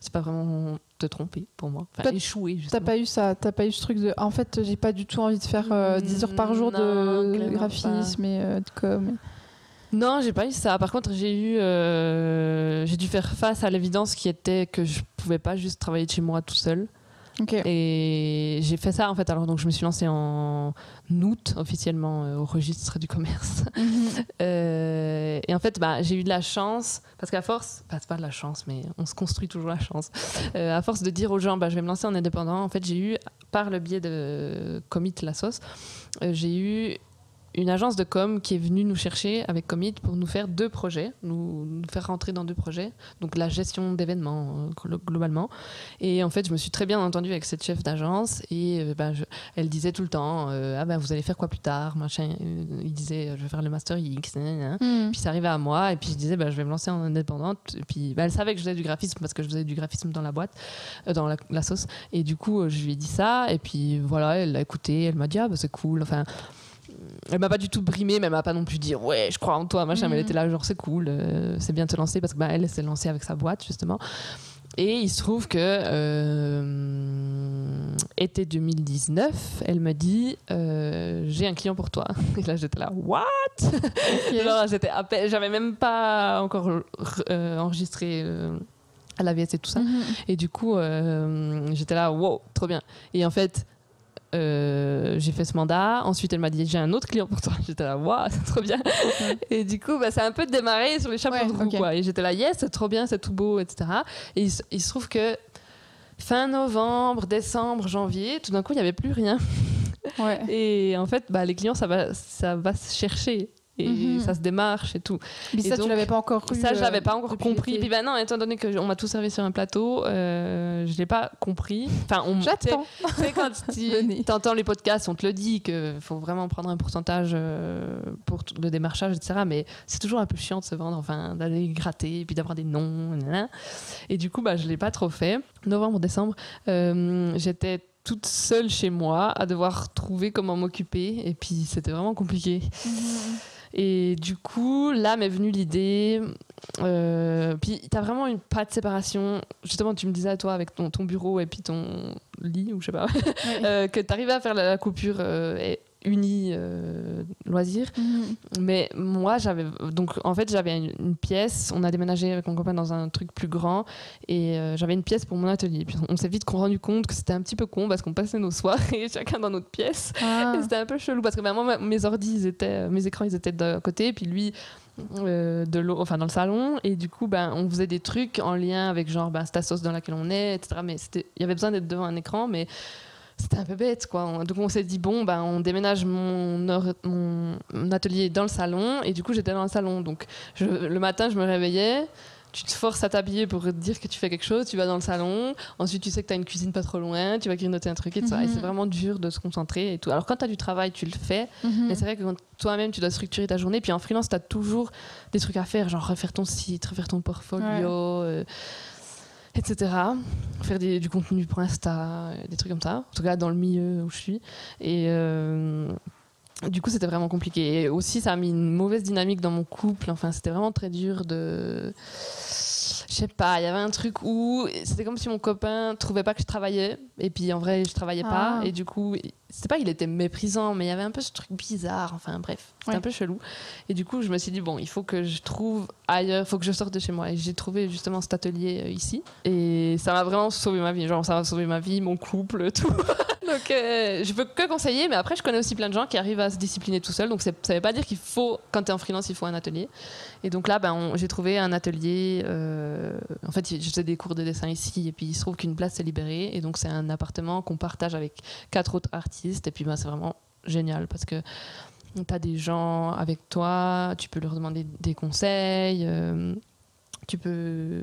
c'est pas vraiment te tromper pour moi. Enfin, échouer, justement. T'as pas eu ce truc de. En fait, j'ai pas du tout envie de faire 10 heures par jour de graphisme et de com. Non, j'ai pas eu ça. Par contre, j'ai dû faire face à l'évidence qui était que je pouvais pas juste travailler de chez moi tout seul. Okay. Et j'ai fait ça en fait. Alors donc je me suis lancée en août officiellement au registre du commerce. Et en fait j'ai eu de la chance parce qu'à force, c'est pas de la chance mais on se construit toujours la chance. À force de dire aux gens je vais me lancer en indépendant, en fait j'ai eu par le biais de Commit la sauce, j'ai eu une agence de com qui est venue nous chercher avec Commit pour nous faire 2 projets, nous faire rentrer dans 2 projets, donc la gestion d'événements globalement. Et en fait, je me suis très bien entendue avec cette chef d'agence et elle disait tout le temps vous allez faire quoi plus tard, machin. Il disait je vais faire le master X, puis ça arrivait à moi et puis je disais je vais me lancer en indépendante. Et puis elle savait que je faisais du graphisme parce que je faisais du graphisme dans la boîte, dans la sauce. Et du coup, je lui ai dit ça et puis voilà, elle l'a écouté, elle m'a dit c'est cool. Enfin, elle m'a pas du tout brimée, mais elle m'a pas non plus dit je crois en toi, machin. Mais elle était là genre c'est cool, c'est bien de te lancer parce que elle s'est lancée avec sa boîte justement. Et il se trouve que été 2019, elle me dit j'ai un client pour toi. Et là j'étais là what? Genre j'avais même pas encore enregistré à l'AVS et tout ça. Et du coup j'étais là wow, trop bien. Et en fait j'ai fait ce mandat. Ensuite, elle m'a dit j'ai un autre client pour toi. J'étais là, waouh, c'est trop bien. Et du coup, ça a un peu démarré sur les chapeaux de roue, quoi. Et j'étais là, yes, c'est trop bien, c'est tout beau, etc. Et il se trouve que fin novembre, décembre, janvier, tout d'un coup, il n'y avait plus rien. Et en fait, les clients, ça va se chercher. Et ça se démarche et tout. Mais ça, tu l'avais pas encore eu. Ça, je l'avais pas encore compris. Et puis non, étant donné qu'on m'a tout servi sur un plateau, je l'ai pas compris. Enfin, j'attends. Tu sais, quand tu entends les podcasts, on te le dit qu'il faut vraiment prendre un pourcentage pour le démarchage, etc. Mais c'est toujours un peu chiant de se vendre, enfin, d'aller gratter et puis d'avoir des noms. Et du coup, je l'ai pas trop fait. Novembre, décembre, j'étais toute seule chez moi à devoir trouver comment m'occuper. Et puis, c'était vraiment compliqué. Et du coup, là m'est venue l'idée. Puis t'as vraiment pas de séparation. Justement, tu me disais à toi avec ton bureau et puis ton lit, ou je sais pas, que t'arrivais à faire la coupure unie loisir. Mais moi, j'avais une pièce. On a déménagé avec mon copain dans un truc plus grand et j'avais une pièce pour mon atelier. Puis on s'est vite rendu compte que c'était un petit peu con parce qu'on passait nos soirées chacun dans notre pièce. Et c'était un peu chelou parce que moi, mes écrans, ils étaient d'un côté, puis lui dans le salon. Et du coup, on faisait des trucs en lien avec genre cette sauce dans laquelle on est, etc. Mais il y avait besoin d'être devant un écran, mais c'était un peu bête, quoi. Donc on s'est dit on déménage mon atelier dans le salon, et du coup j'étais dans le salon. Donc le matin je me réveillais, tu te forces à t'habiller pour te dire que tu fais quelque chose, tu vas dans le salon, ensuite tu sais que tu as une cuisine pas trop loin, tu vas grignoter un truc et tout ça. Et c'est vraiment dur de se concentrer et tout. Alors quand tu as du travail, tu le fais, mais c'est vrai que quand toi-même tu dois structurer ta journée, puis en freelance tu as toujours des trucs à faire, genre refaire ton site, refaire ton portfolio, etc. Faire du contenu pour Insta, des trucs comme ça. En tout cas, dans le milieu où je suis. Et du coup, c'était vraiment compliqué. Et aussi, ça a mis une mauvaise dynamique dans mon couple. Enfin, c'était vraiment très dur de... Je sais pas, il y avait un truc où c'était comme si mon copain trouvait pas que je travaillais, et puis en vrai je travaillais pas, et du coup c'était pas qu'il était méprisant, mais il y avait un peu ce truc bizarre, enfin bref, c'était un peu chelou. Et du coup je me suis dit bon, il faut que je trouve ailleurs, il faut que je sorte de chez moi, et j'ai trouvé justement cet atelier ici, et ça m'a vraiment sauvé ma vie, genre ça m'a sauvé ma vie, mon couple, tout. Donc je peux que conseiller, mais après je connais aussi plein de gens qui arrivent à se discipliner tout seul, donc ça veut pas dire qu'il faut, quand t'es en freelance, il faut un atelier. Et donc là j'ai trouvé un atelier, en fait je faisais des cours de dessin ici, et puis il se trouve qu'une place s'est libérée, et donc c'est un appartement qu'on partage avec 4 autres artistes, et puis c'est vraiment génial parce que t'as des gens avec toi, tu peux leur demander des conseils, tu peux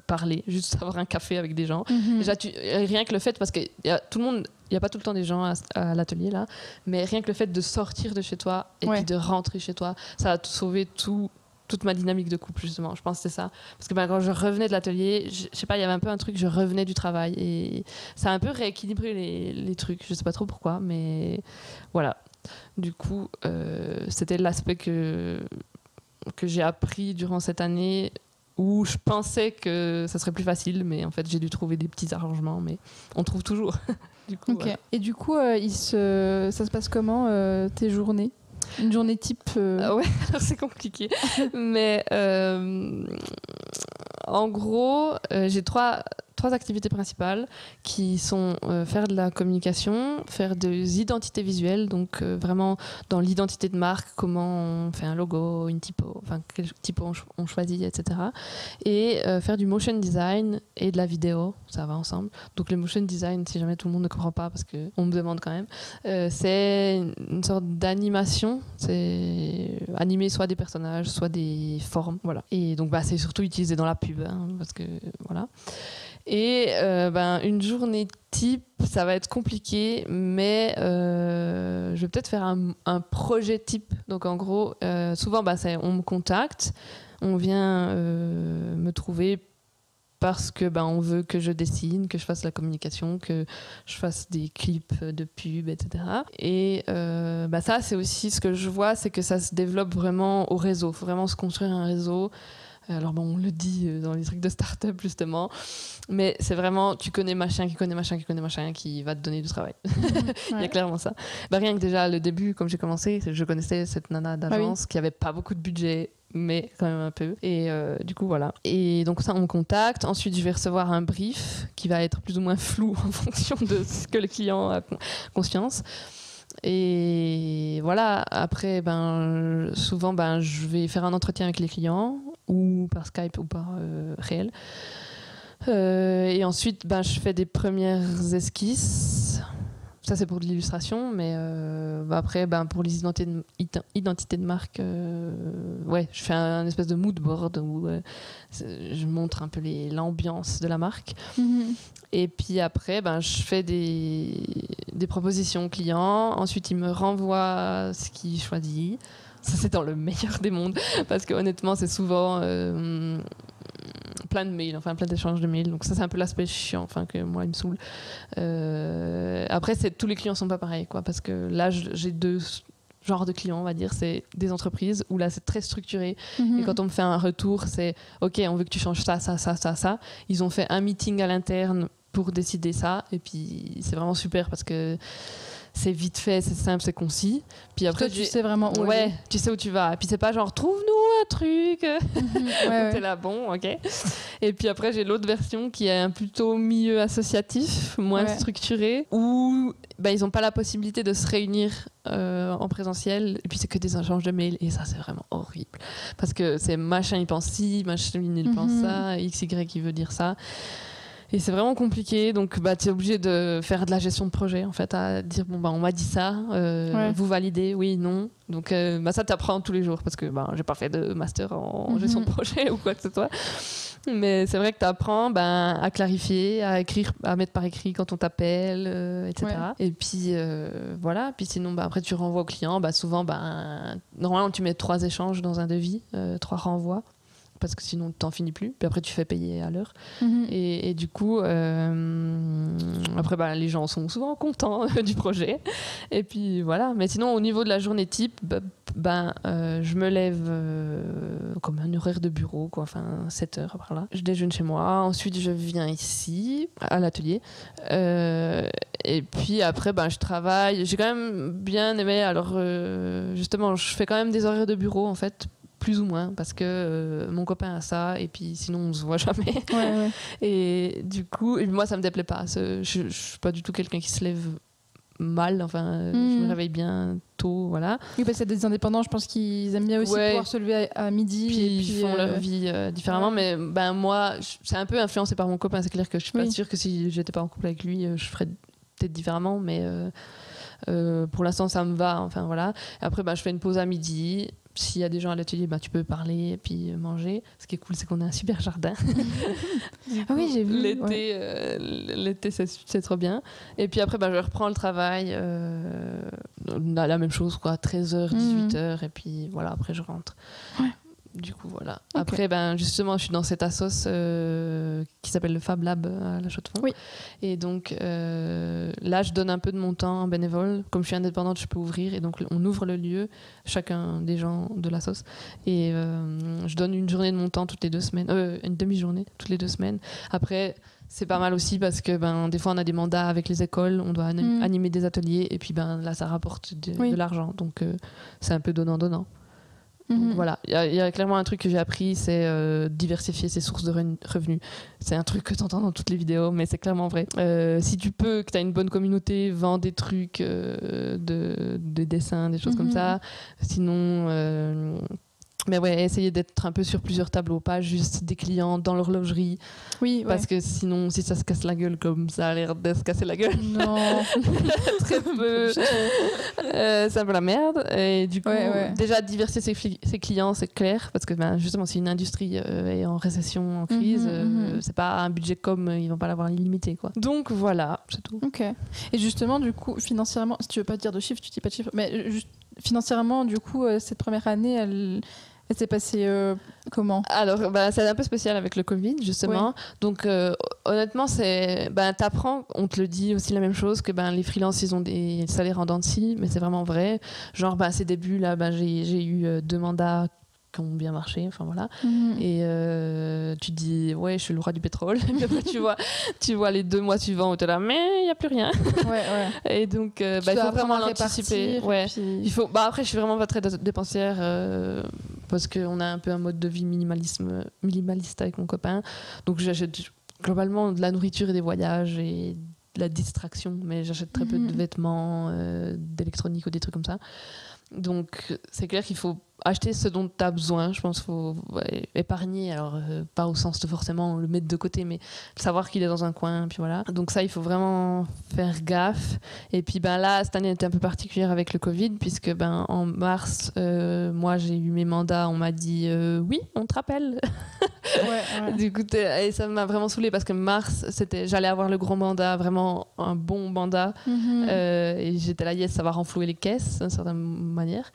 parler, juste avoir un café avec des gens. Déjà, rien que le fait, parce qu'il y a tout le monde, il n'y a pas tout le temps des gens à l'atelier là, mais rien que le fait de sortir de chez toi et puis de rentrer chez toi, ça a sauvé toute ma dynamique de couple, justement. Je pense que c'est ça. Parce que quand je revenais de l'atelier, je sais pas, il y avait un peu un truc, je revenais du travail et ça a un peu rééquilibré les trucs. Je sais pas trop pourquoi, mais voilà. Du coup, c'était l'aspect que j'ai appris durant cette année, où je pensais que ça serait plus facile, mais en fait j'ai dû trouver des petits arrangements, mais on trouve toujours. Du coup, voilà. Et du coup, ça se passe comment tes journées ? Une journée type ouais, alors c'est compliqué. Mais en gros, j'ai trois activités principales qui sont faire de la communication, faire des identités visuelles, donc vraiment dans l'identité de marque, comment on fait un logo, une typo, enfin quel typo on choisit, etc. Et faire du motion design et de la vidéo, ça va ensemble. Donc le motion design, si jamais tout le monde ne comprend pas, parce qu'on me demande quand même, c'est une sorte d'animation, c'est animer soit des personnages, soit des formes, voilà. Et donc c'est surtout utilisé dans la pub, hein, parce que voilà. Et une journée type, ça va être compliqué, mais je vais peut-être faire un projet type. Donc en gros, souvent on me contacte, on vient me trouver parce que on veut que je dessine, que je fasse la communication, que je fasse des clips de pub, etc. Et ça, c'est aussi ce que je vois, c'est que ça se développe vraiment au réseau. Il faut vraiment se construire un réseau. Alors on le dit dans les trucs de start-up justement, mais c'est vraiment tu connais machin qui connaît machin qui connaît machin qui va te donner du travail. Il y a clairement ça. Rien que déjà le début, comme j'ai commencé, je connaissais cette nana d'agence qui avait pas beaucoup de budget, mais quand même un peu. Et du coup voilà. Et donc ça on me contacte. Ensuite je vais recevoir un brief qui va être plus ou moins flou en fonction de ce que le client a conscience. Et voilà, après souvent je vais faire un entretien avec les clients, ou par Skype ou par réel, et ensuite je fais des premières esquisses. Ça c'est pour de l'illustration, mais après pour les identités de marque, je fais un espèce de mood board où je montre un peu l'ambiance de la marque. Et puis après je fais des propositions aux clients, ensuite ils me renvoient ce qu'ils choisissent. Ça c'est dans le meilleur des mondes, parce que honnêtement c'est souvent plein de mails, enfin plein d'échanges de mails, donc ça c'est un peu l'aspect chiant, enfin que moi il me saoule. Après tous les clients sont pas pareils, quoi, parce que là j'ai deux genres de clients, on va dire. C'est des entreprises où là c'est très structuré, et quand on me fait un retour, c'est ok, on veut que tu changes ça. Ils ont fait un meeting à l'interne pour décider ça, et puis c'est vraiment super parce que c'est vite fait, c'est simple, c'est concis. Puis après, toi, tu sais vraiment où aller. Tu sais où tu vas. Et puis c'est pas genre trouve-nous un truc. T'es là, bon, ok. Et puis après, j'ai l'autre version qui est un plutôt milieu associatif, moins structuré, où ils ont pas la possibilité de se réunir en présentiel. Et puis c'est que des échanges de mails. Et ça, c'est vraiment horrible. Parce que c'est machin, il pense ci, machin, il pense ça, XY, il veut dire ça. Et c'est vraiment compliqué, donc tu es obligé de faire de la gestion de projet, en fait, à dire on m'a dit ça, vous validez, oui, non. Donc ça t'apprends tous les jours, parce que j'ai pas fait de master en gestion de projet ou quoi que ce soit. Mais c'est vrai que t'apprends à clarifier, à écrire, à mettre par écrit quand on t'appelle, etc. Et puis voilà, puis sinon après tu renvoies au client, souvent normalement tu mets 3 échanges dans un devis, 3 renvois. parce que sinon t'en finis plus, puis après tu fais payer à l'heure. Et du coup après les gens sont souvent contents du projet, et puis voilà. Mais sinon au niveau de la journée type, je me lève comme un horaire de bureau, quoi, enfin 7 heures par là. Je déjeune chez moi, ensuite je viens ici à l'atelier, et puis après je travaille. J'ai quand même bien aimé, alors justement je fais quand même des horaires de bureau en fait, plus ou moins, parce que mon copain a ça, et puis sinon on se voit jamais. Et du coup, moi ça me déplaît pas. Je suis pas du tout quelqu'un qui se lève mal, enfin je me réveille bien tôt, voilà. Oui, parce qu'il y a des indépendants, je pense qu'ils aiment bien aussi pouvoir se lever à midi, puis ils font leur vie différemment, mais moi c'est un peu influencé par mon copain. C'est clair que je suis pas sûre que si j'étais pas en couple avec lui, je ferais peut-être différemment, mais pour l'instant ça me va, enfin voilà. Et après je fais une pause à midi. S'il y a des gens à l'atelier, tu peux parler et puis manger. Ce qui est cool, c'est qu'on a un super jardin. Ah oui, j'ai vu. L'été, c'est trop bien. Et puis après, je reprends le travail. La même chose, quoi, 13h, 18h. Et puis voilà, après, je rentre. Du coup, voilà. Okay. Après, justement, je suis dans cette assoce qui s'appelle le Fab Lab à La Chaux-de-Fonds. Oui. Et donc, là, je donne un peu de mon temps en bénévole. Comme je suis indépendante, je peux ouvrir. Et donc, on ouvre le lieu, chacun des gens de l'assoce. Et je donne une journée de mon temps toutes les 2 semaines. Une demi-journée toutes les 2 semaines. Après, c'est pas mal aussi parce que des fois, on a des mandats avec les écoles. On doit animer des ateliers. Et puis, là, ça rapporte de l'argent. Donc, c'est un peu donnant-donnant. Donc, voilà, il y a clairement un truc que j'ai appris, c'est diversifier ses sources de revenus. C'est un truc que tu entends dans toutes les vidéos, mais c'est clairement vrai. Si tu peux, que tu as une bonne communauté, vends des trucs, des dessins, des choses comme ça. Sinon, mais essayer d'être un peu sur plusieurs tableaux, pas juste des clients dans l'horlogerie. Oui, parce que sinon, si ça se casse la gueule comme ça a l'air de se casser la gueule, non, très peu, c'est un peu la merde. Et du coup, déjà diversifier ses clients, c'est clair, parce que justement, si une industrie est en récession, en crise, c'est pas un budget comme ils vont pas l'avoir illimité, quoi. Donc voilà, c'est tout. Ok. Et justement, du coup, financièrement, si tu veux pas dire de chiffres, tu dis pas de chiffres, mais juste financièrement, du coup, cette première année, elle s'est passée comment ? Alors, c'est un peu spécial avec le Covid, justement. Ouais. Donc, honnêtement, t'apprends, on te le dit aussi la même chose, que les freelances, ils ont des salaires en dents de scie, mais c'est vraiment vrai. Genre, à ces débuts-là, j'ai eu 2 mandats qui ont bien marché, enfin voilà. Et tu te dis, je suis le roi du pétrole. Et après, tu vois les 2 mois suivants où tu es là, mais il n'y a plus rien. Et donc, il faut vraiment l'anticiper. Puis... Il faut... après, je suis vraiment pas très dépensière parce qu'on a un peu un mode de vie minimaliste avec mon copain. Donc, j'achète globalement de la nourriture et des voyages et de la distraction, mais j'achète très peu de vêtements, d'électronique ou des trucs comme ça. Donc, c'est clair qu'il faut acheter ce dont tu as besoin. Je pense qu'il faut épargner, alors pas au sens de forcément le mettre de côté, mais savoir qu'il est dans un coin, puis voilà. Donc ça, il faut vraiment faire gaffe. Et puis là, cette année était un peu particulière avec le Covid, puisque en mars, moi j'ai eu mes mandats, on m'a dit oui, on te rappelle. Du coup, et ça m'a vraiment saoulée parce que mars, j'allais avoir le gros mandat, vraiment un bon mandat, et j'étais là, yes, ça va renflouer les caisses d'une certaine manière.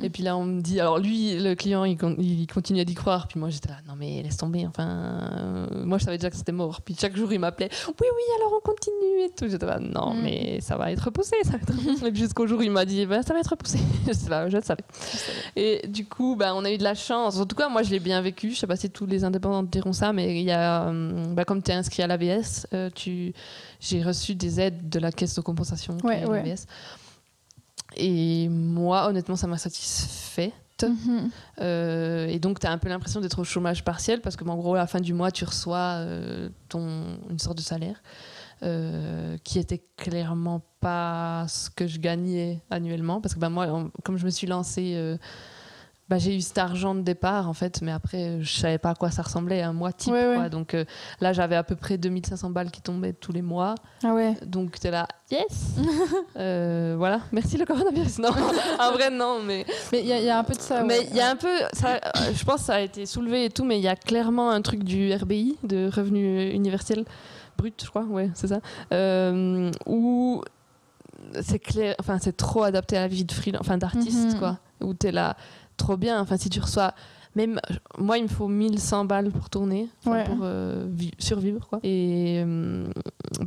Et puis là, on me dit, alors lui, le client, il continue à y croire, puis moi j'étais là, non mais laisse tomber, enfin, moi je savais déjà que c'était mort. Puis chaque jour il m'appelait, oui, alors on continue et tout. J'étais là, non mais ça va être repoussé, Et puis jusqu'au jour où il m'a dit, ça va être repoussé. Je le savais. Et du coup, on a eu de la chance. En tout cas, moi je l'ai bien vécu. Je sais pas si tous les indépendants diront ça, mais il y a, comme tu es inscrit à l'AVS, j'ai reçu des aides de la caisse de compensation de l'AVS. Et moi, honnêtement, ça m'a satisfait. Et donc, tu as un peu l'impression d'être au chômage partiel parce que, en gros, à la fin du mois, tu reçois une sorte de salaire qui était clairement pas ce que je gagnais annuellement. Parce que moi, comme je me suis lancée, j'ai eu cet argent de départ, en fait, mais après, je savais pas à quoi ça ressemblait, un mois type. Quoi. Donc là, j'avais à peu près 2500 balles qui tombaient tous les mois. Ah ouais. Donc, t'es là, yes. Voilà, merci le coronavirus. Non, en vrai, non, mais il y a un peu de ça. Mais il y a un peu, ça, je pense que ça a été soulevé et tout, mais il y a clairement un truc du RBI, de revenu universel brut, je crois, c'est ça, où c'est clair, enfin, c'est trop adapté à la vie de freelance, enfin, d'artiste, quoi, où t'es là. Trop bien, enfin si tu reçois même moi il me faut 1100 balles pour tourner, pour survivre quoi. Et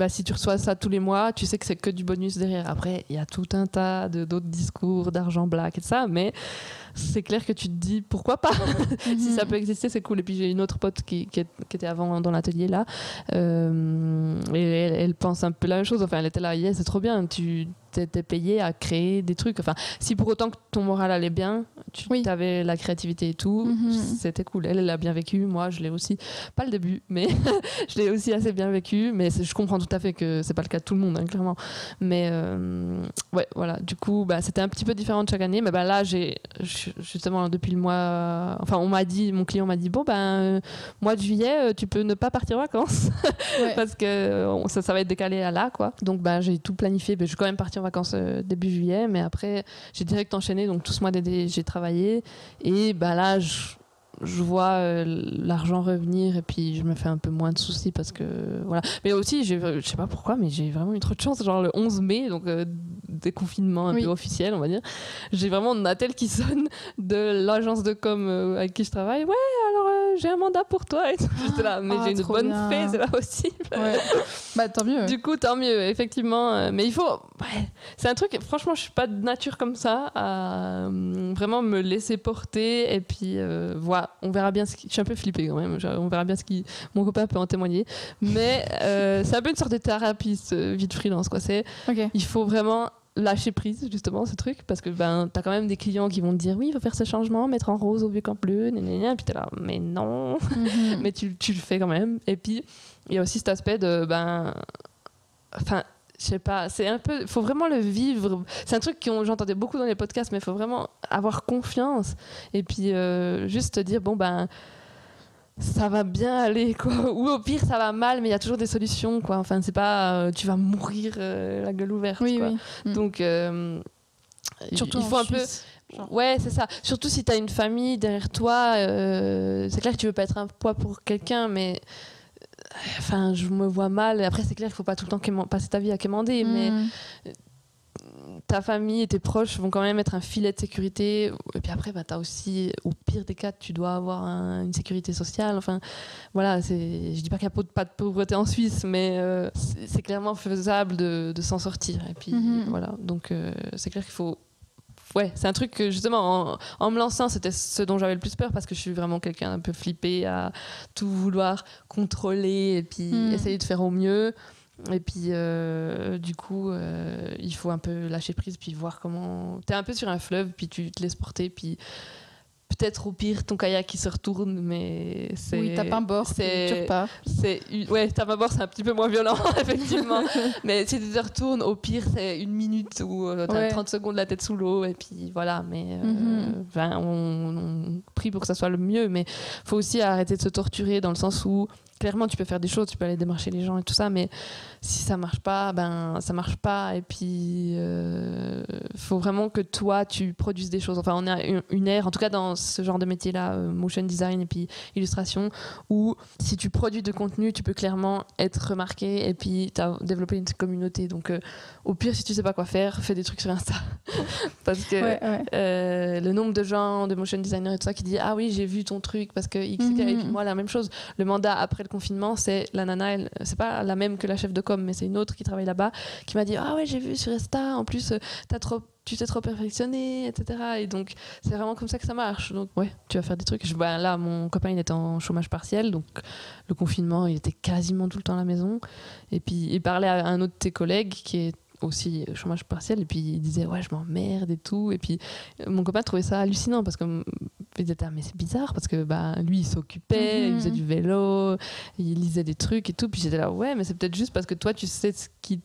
si tu reçois ça tous les mois, tu sais que c'est que du bonus derrière. Après il y a tout un tas d'autres discours d'argent black et tout ça, mais c'est clair que tu te dis pourquoi pas. Si ça peut exister, c'est cool. Et puis j'ai une autre pote qui était avant dans l'atelier là, et elle pense un peu la même chose. Enfin, elle était là, c'est trop bien, tu t'es payé à créer des trucs. Enfin, si pour autant que ton moral allait bien, tu avais la créativité et tout, c'était cool. Elle l'a bien vécu, moi je l'ai aussi. Pas le début, mais je l'ai aussi assez bien vécu. Mais je comprends tout à fait que c'est pas le cas de tout le monde, hein, clairement. Mais voilà. Du coup, c'était un petit peu différent de chaque année. Mais là, justement depuis le mois, enfin mon client m'a dit mois de juillet, tu peux ne pas partir en vacances parce que ça va être décalé à là, quoi. Donc j'ai tout planifié. Je vais quand même partir en vacances début juillet, mais après j'ai direct enchaîné, donc tout ce mois d'été j'ai travaillé, et là je vois l'argent revenir, et puis je me fais un peu moins de soucis parce que voilà. Mais aussi je sais pas pourquoi, mais j'ai vraiment eu trop de chance, genre le 11 mai, donc déconfinement un peu officiel on va dire, j'ai vraiment un appel qui sonne de l'agence de com avec qui je travaille. J'ai un mandat pour toi et tout. J'étais là, mais j'ai une bonne fée, c'est pas possible. Tant mieux. Du coup, tant mieux, effectivement. Mais il faut. C'est un truc, franchement, je suis pas de nature comme ça, à vraiment me laisser porter. Et puis, voilà, on verra bien ce qui. Je suis un peu flippée quand même. On verra bien ce qui. Mon copain peut en témoigner. Mais c'est un peu une sorte de thérapie, vie de freelance, quoi. Il faut vraiment lâcher prise, justement, ce truc, parce que t'as quand même des clients qui vont te dire oui, il faut faire ce changement, mettre en rose au lieu qu'en bleu, et puis t'es là, mais non. Mais tu le fais quand même. Et puis il y a aussi cet aspect de enfin, je sais pas, c'est un peu, faut vraiment le vivre. C'est un truc que j'entendais beaucoup dans les podcasts, mais il faut vraiment avoir confiance, et puis juste te dire ça va bien aller, quoi. Ou au pire ça va mal, mais il y a toujours des solutions, quoi. Enfin, c'est pas tu vas mourir la gueule ouverte, quoi. Donc surtout il faut un Suisse, peu c'est ça, surtout si t'as une famille derrière toi. C'est clair que tu veux pas être un poids pour quelqu'un, mais enfin je me vois mal. Après c'est clair qu'il faut pas tout le temps passer ta vie à quémander, mais ta famille et tes proches vont quand même être un filet de sécurité. Et puis après, t'as aussi, au pire des cas, tu dois avoir une sécurité sociale. Enfin, voilà, je dis pas qu'il n'y a pas de pauvreté en Suisse, mais c'est clairement faisable de s'en sortir. Et puis voilà, donc c'est clair qu'il faut... c'est un truc que justement, en me lançant, c'était ce dont j'avais le plus peur, parce que je suis vraiment quelqu'un un peu flippé à tout vouloir contrôler et puis essayer de faire au mieux. Et puis du coup il faut un peu lâcher prise, puis voir comment t'es un peu sur un fleuve, puis tu te laisses porter, puis peut-être au pire ton kayak qui se retourne, mais tape un bord, tu repars. Tape un bord, c'est un petit peu moins violent effectivement, mais si tu te retournes, au pire c'est une minute où t'as 30 secondes la tête sous l'eau, et puis voilà. Mais on prie pour que ça soit le mieux, mais faut aussi arrêter de se torturer, dans le sens où clairement tu peux faire des choses, tu peux aller démarcher les gens et tout ça, mais si ça marche pas, ça marche pas. Et puis faut vraiment que toi tu produises des choses. Enfin, on a une ère, en tout cas dans ce genre de métier là, motion design et puis illustration, où si tu produis de contenu, tu peux clairement être remarqué, et puis t'as développé une communauté. Donc au pire, si tu sais pas quoi faire, fais des trucs sur Insta. Parce que le nombre de gens, de motion designers et tout ça, qui disent ah oui, j'ai vu ton truc parce que X, et puis moi la même chose. Le mandat après le confinement, c'est la nana, c'est pas la même que la chef de com, mais c'est une autre qui travaille là-bas, qui m'a dit ah ouais, j'ai vu sur Insta, en plus tu t'es trop perfectionné, etc. Et donc c'est vraiment comme ça que ça marche. Donc tu vas faire des trucs. Là, mon copain, il était en chômage partiel, donc le confinement, il était quasiment tout le temps à la maison. Et puis il parlait à un autre de tes collègues qui est aussi chômage partiel, et puis il disait je m'emmerde et tout. Et puis mon copain trouvait ça hallucinant, parce que il disait mais c'est bizarre, parce que lui il s'occupait, il faisait du vélo, il lisait des trucs et tout. Puis j'étais là mais c'est peut-être juste parce que toi tu sais ce qui te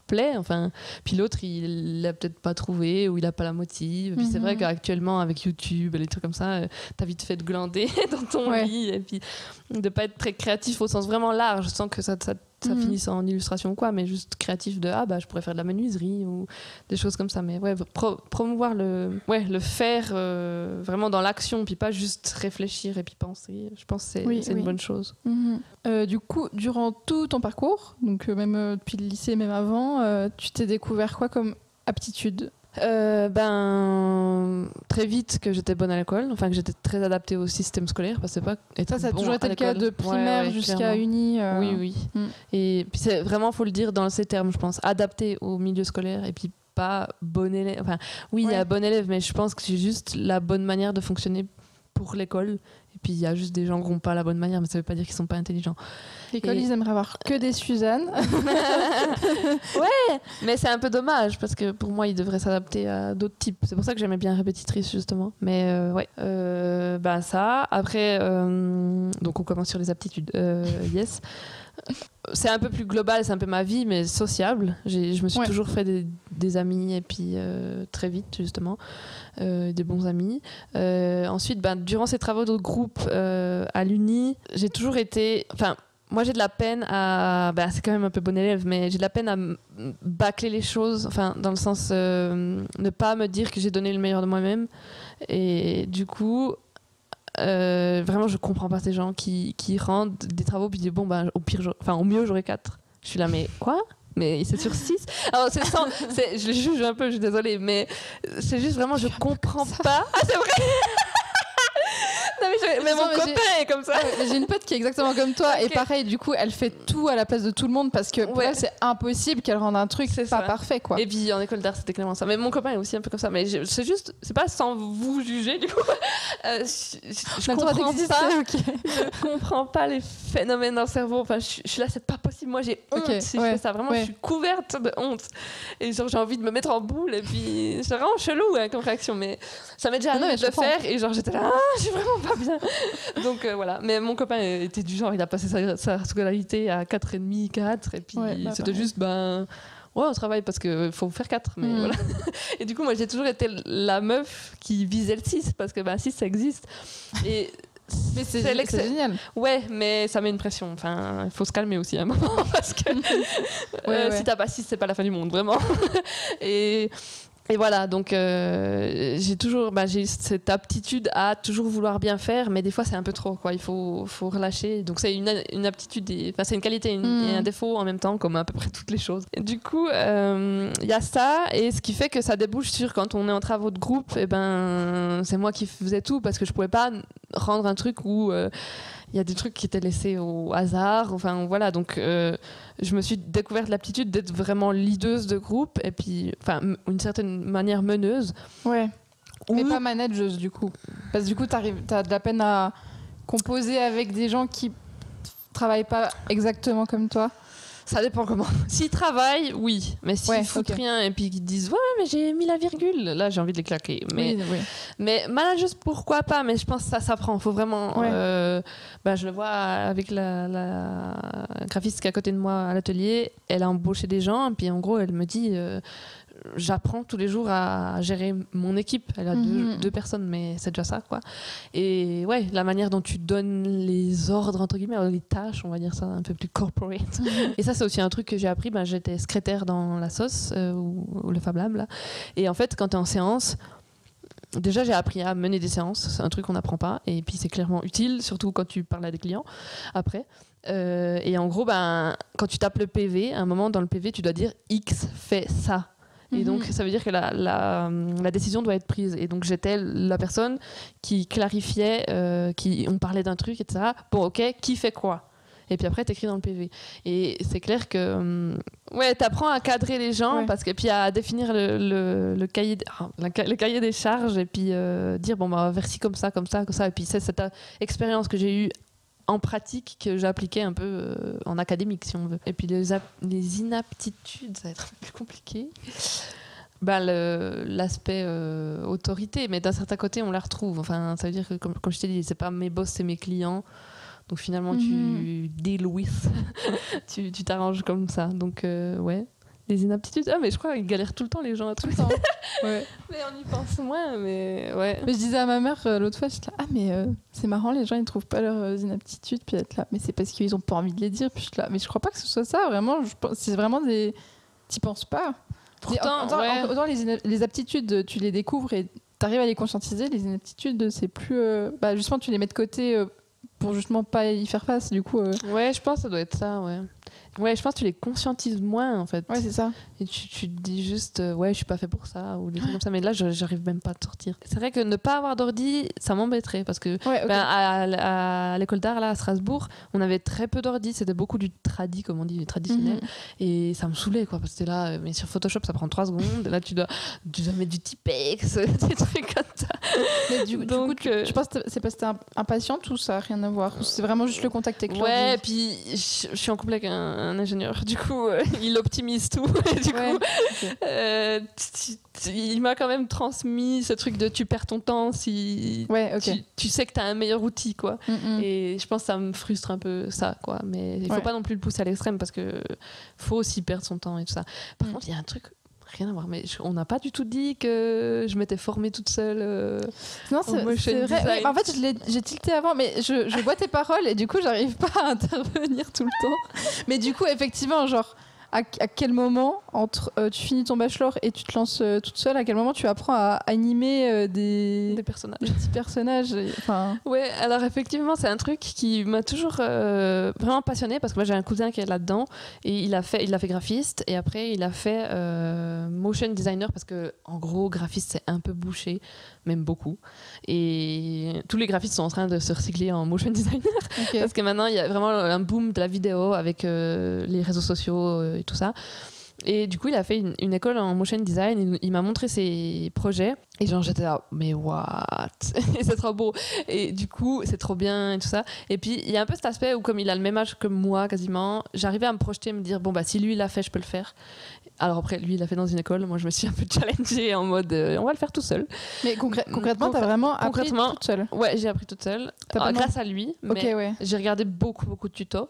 plaît, enfin. Puis l'autre il l'a peut-être pas trouvé, ou il a pas la motive. Puis c'est vrai qu'actuellement avec YouTube et les trucs comme ça, t'as vite fait de glander dans ton lit, et puis de pas être très créatif au sens vraiment large, sans que ça finisse en illustration ou quoi, mais juste créatif de je pourrais faire de la menuiserie ou des choses comme ça. Mais promouvoir le faire vraiment dans l'action, puis pas juste réfléchir et puis penser. Je pense que c'est une bonne chose. Du coup, durant tout ton parcours, donc même depuis le lycée, même avant, tu t'es découvert quoi comme aptitude? Très vite que j'étais bonne à l'école, enfin que j'étais très adaptée au système scolaire, parce que c'est pas être Ça a bon toujours été à le cas l'école. de primaire jusqu'à clairement. uni. Oui. Et puis c'est vraiment, faut le dire dans ces termes, je pense, adapté au milieu scolaire et puis pas bon élève. Enfin, oui, il y a bon élève, mais je pense que c'est juste la bonne manière de fonctionner pour l'école. Et puis il y a juste des gens qui n'ont pas la bonne manière, mais ça veut pas dire qu'ils sont pas intelligents. L'école, ils aimeraient avoir que des Suzanne. Ouais, mais c'est un peu dommage parce que pour moi, ils devraient s'adapter à d'autres types. C'est pour ça que j'aimais bien répétitrice justement. Mais ça. Après, donc on commence sur les aptitudes. Yes. C'est un peu plus global, c'est un peu ma vie, mais sociable. Je me suis toujours fait des amis et puis très vite justement, des bons amis. Ensuite, durant ces travaux de groupe à l'Uni, j'ai toujours été... Moi, j'ai de la peine à... c'est quand même un peu bon élève, mais j'ai de la peine à bâcler les choses, dans le sens ne pas me dire que j'ai donné le meilleur de moi-même. Et du coup, vraiment, je comprends pas ces gens qui rendent des travaux puis disent, au pire, au mieux, j'aurai 4. Je suis là, mais quoi ? Mais c'est sur 6. Alors, je le juge un peu, je suis désolée, mais c'est juste vraiment, je comprends pas. Ah, c'est vrai. Non, mais mon copain est comme ça. J'ai une pote qui est exactement comme toi. Okay. Et pareil, du coup, elle fait tout à la place de tout le monde parce que pour elle, c'est impossible qu'elle rende un truc pas parfait, quoi. Et puis en école d'art, c'était clairement ça. Mais mon copain est aussi un peu comme ça. Mais c'est juste, c'est pas sans vous juger, du coup. Je comprends pas les phénomènes dans le cerveau. Enfin, je suis là, c'est pas possible. Moi, j'ai honte si je fais ça. Vraiment, je suis couverte de honte. Et genre, j'ai envie de me mettre en boule. Et puis, c'est vraiment chelou comme réaction. Mais ça m'est déjà arrivé de le faire. Et genre, j'étais là, je suis vraiment pas bien. Donc voilà. Mais mon copain était du genre, il a passé sa scolarité à 4,5, 4. Et puis, c'était juste, on travaille parce qu'il faut faire 4. Mais voilà. Et du coup, moi, j'ai toujours été la meuf qui visait le 6 parce que 6, ça existe. Et mais c'est génial. Ouais, mais ça met une pression. Enfin, il faut se calmer aussi à un moment parce que si t'as pas 6, c'est pas la fin du monde, vraiment. Et voilà, donc j'ai toujours j'ai cette aptitude à toujours vouloir bien faire, mais des fois c'est un peu trop, quoi. Il faut relâcher. Donc c'est une aptitude, c'est une qualité et un défaut en même temps, comme à peu près toutes les choses. Et du coup, il y a ça, et ce qui fait que ça débouche sur quand on est en travaux de groupe, c'est moi qui faisais tout parce que je pouvais pas rendre un truc où il y a des trucs qui étaient laissés au hasard. Enfin voilà, donc je me suis découverte l'aptitude d'être vraiment leaduse de groupe et puis une certaine manière meneuse. Ouais. Mais pas manageuse du coup. Parce que du coup t'as de la peine à composer avec des gens qui travaillent pas exactement comme toi. Ça dépend comment. S'ils travaillent, oui. Mais s'ils foutent rien et puis qu'ils disent mais j'ai mis la virgule, là j'ai envie de les claquer. Mais manageuse, pourquoi pas. Mais je pense que ça s'apprend. Faut vraiment. Je le vois avec la graphiste qui est à côté de moi à l'atelier. Elle a embauché des gens et puis en gros elle me dit. J'apprends tous les jours à gérer mon équipe. Elle a deux personnes, mais c'est déjà ça, quoi. Et la manière dont tu donnes les ordres, entre guillemets, les tâches, on va dire ça, un peu plus corporate. Et ça, c'est aussi un truc que j'ai appris. J'étais secrétaire dans la sauce, ou le Fab Lab, là. Et en fait, quand tu es en séance, déjà, j'ai appris à mener des séances. C'est un truc qu'on n'apprend pas. Et puis, c'est clairement utile, surtout quand tu parles à des clients, après. Et en gros, quand tu tapes le PV, à un moment, dans le PV, tu dois dire « X fait ça ». Et donc, ça veut dire que la décision doit être prise. Et donc, j'étais la personne qui clarifiait, on parlait d'un truc, etc. Bon, ok, qui fait quoi ? Et puis après, t'écris dans le PV. Et c'est clair que t'apprends à cadrer les gens, parce que, puis à définir le cahier des charges, et puis dire, vers ci, comme ça. Et puis c'est cette expérience que j'ai eue en pratique que j'ai appliqué un peu en académique, si on veut. Et puis les inaptitudes, ça va être un peu plus compliqué. L'aspect autorité, mais d'un certain côté, on la retrouve. Enfin, ça veut dire que, comme je t'ai dit, c'est pas mes boss, c'est mes clients. Donc finalement, tu deal with. tu t'arranges comme ça. Donc, les inaptitudes. Ah, mais je crois qu'ils galèrent tout le temps, les gens, tout le temps. Mais on y pense moins, mais ouais. Mais je disais à ma mère l'autre fois, j'étais là, c'est marrant, les gens ils trouvent pas leurs inaptitudes, puis être là, mais c'est parce qu'ils ont pas envie de les dire, puis je suis là, mais je crois pas que ce soit ça, vraiment, c'est vraiment des. T'y penses pas. Pourtant, autant les aptitudes, tu les découvres et t'arrives à les conscientiser, les inaptitudes, c'est plus. Justement, tu les mets de côté pour justement pas y faire face, du coup. Ouais, je pense que ça doit être ça, ouais. Ouais, je pense que tu les conscientises moins en fait. Ouais, c'est ça. Et tu te dis juste, ouais, je suis pas fait pour ça, ou des trucs comme ça. Mais là, j'arrive même pas à te sortir. C'est vrai que ne pas avoir d'ordi, ça m'embêterait parce que Ouais, ok. à l'école d'art, là, à Strasbourg, on avait très peu d'ordi. C'était beaucoup du tradi, comme on dit, du traditionnel. Et ça me saulait, quoi. Parce que là, mais sur Photoshop, ça prend 3 secondes. Et là, tu dois mettre du Tipex, des trucs comme ça. Mais du coup, tu penses que c'est parce que t'es impatiente ou ça n'a rien à voir? Ou c'est vraiment juste le contact avec l'ordi? Ouais, puis je suis en couple avec un ingénieur. Du coup, il optimise tout. Et du coup, il m'a quand même transmis ce truc de tu perds ton temps si tu sais que tu as un meilleur outil, quoi. Et je pense que ça me frustre un peu ça, quoi. Mais il faut pas non plus le pousser à l'extrême parce que faut aussi perdre son temps et tout ça. Par contre, il y a un truc rien à voir, mais on n'a pas du tout dit que je m'étais formée toute seule. Non, c'est vrai. Oui, en fait, j'ai tilté avant, mais je vois tes paroles et du coup, j'arrive pas à intervenir tout le temps. Mais du coup, effectivement, genre, à quel moment, entre tu finis ton bachelor et tu te lances toute seule, à quel moment tu apprends à animer des personnages, des petits personnages Ouais, alors effectivement, c'est un truc qui m'a toujours vraiment passionnée parce que moi j'ai un cousin qui est là-dedans et il a fait graphiste et après il a fait motion designer parce que en gros graphiste c'est un peu bouché, même beaucoup, et tous les graphistes sont en train de se recycler en motion designer parce que maintenant il y a vraiment un boom de la vidéo avec les réseaux sociaux et tout ça. Et du coup, il a fait une école en motion design. Il m'a montré ses projets. Et genre, j'étais là, mais what? Et c'est trop beau. Et du coup, c'est trop bien et tout ça. Et puis, il y a un peu cet aspect où, comme il a le même âge que moi, quasiment, j'arrivais à me projeter, me dire, bon, bah, si lui, il l'a fait, je peux le faire. Alors après, lui, il l'a fait dans une école. Moi, je me suis un peu challengée en mode, on va le faire tout seul. Mais concrètement, t'as vraiment appris toute seule? Ouais, j'ai appris toute seule. Grâce à lui. Mais j'ai regardé beaucoup de tutos.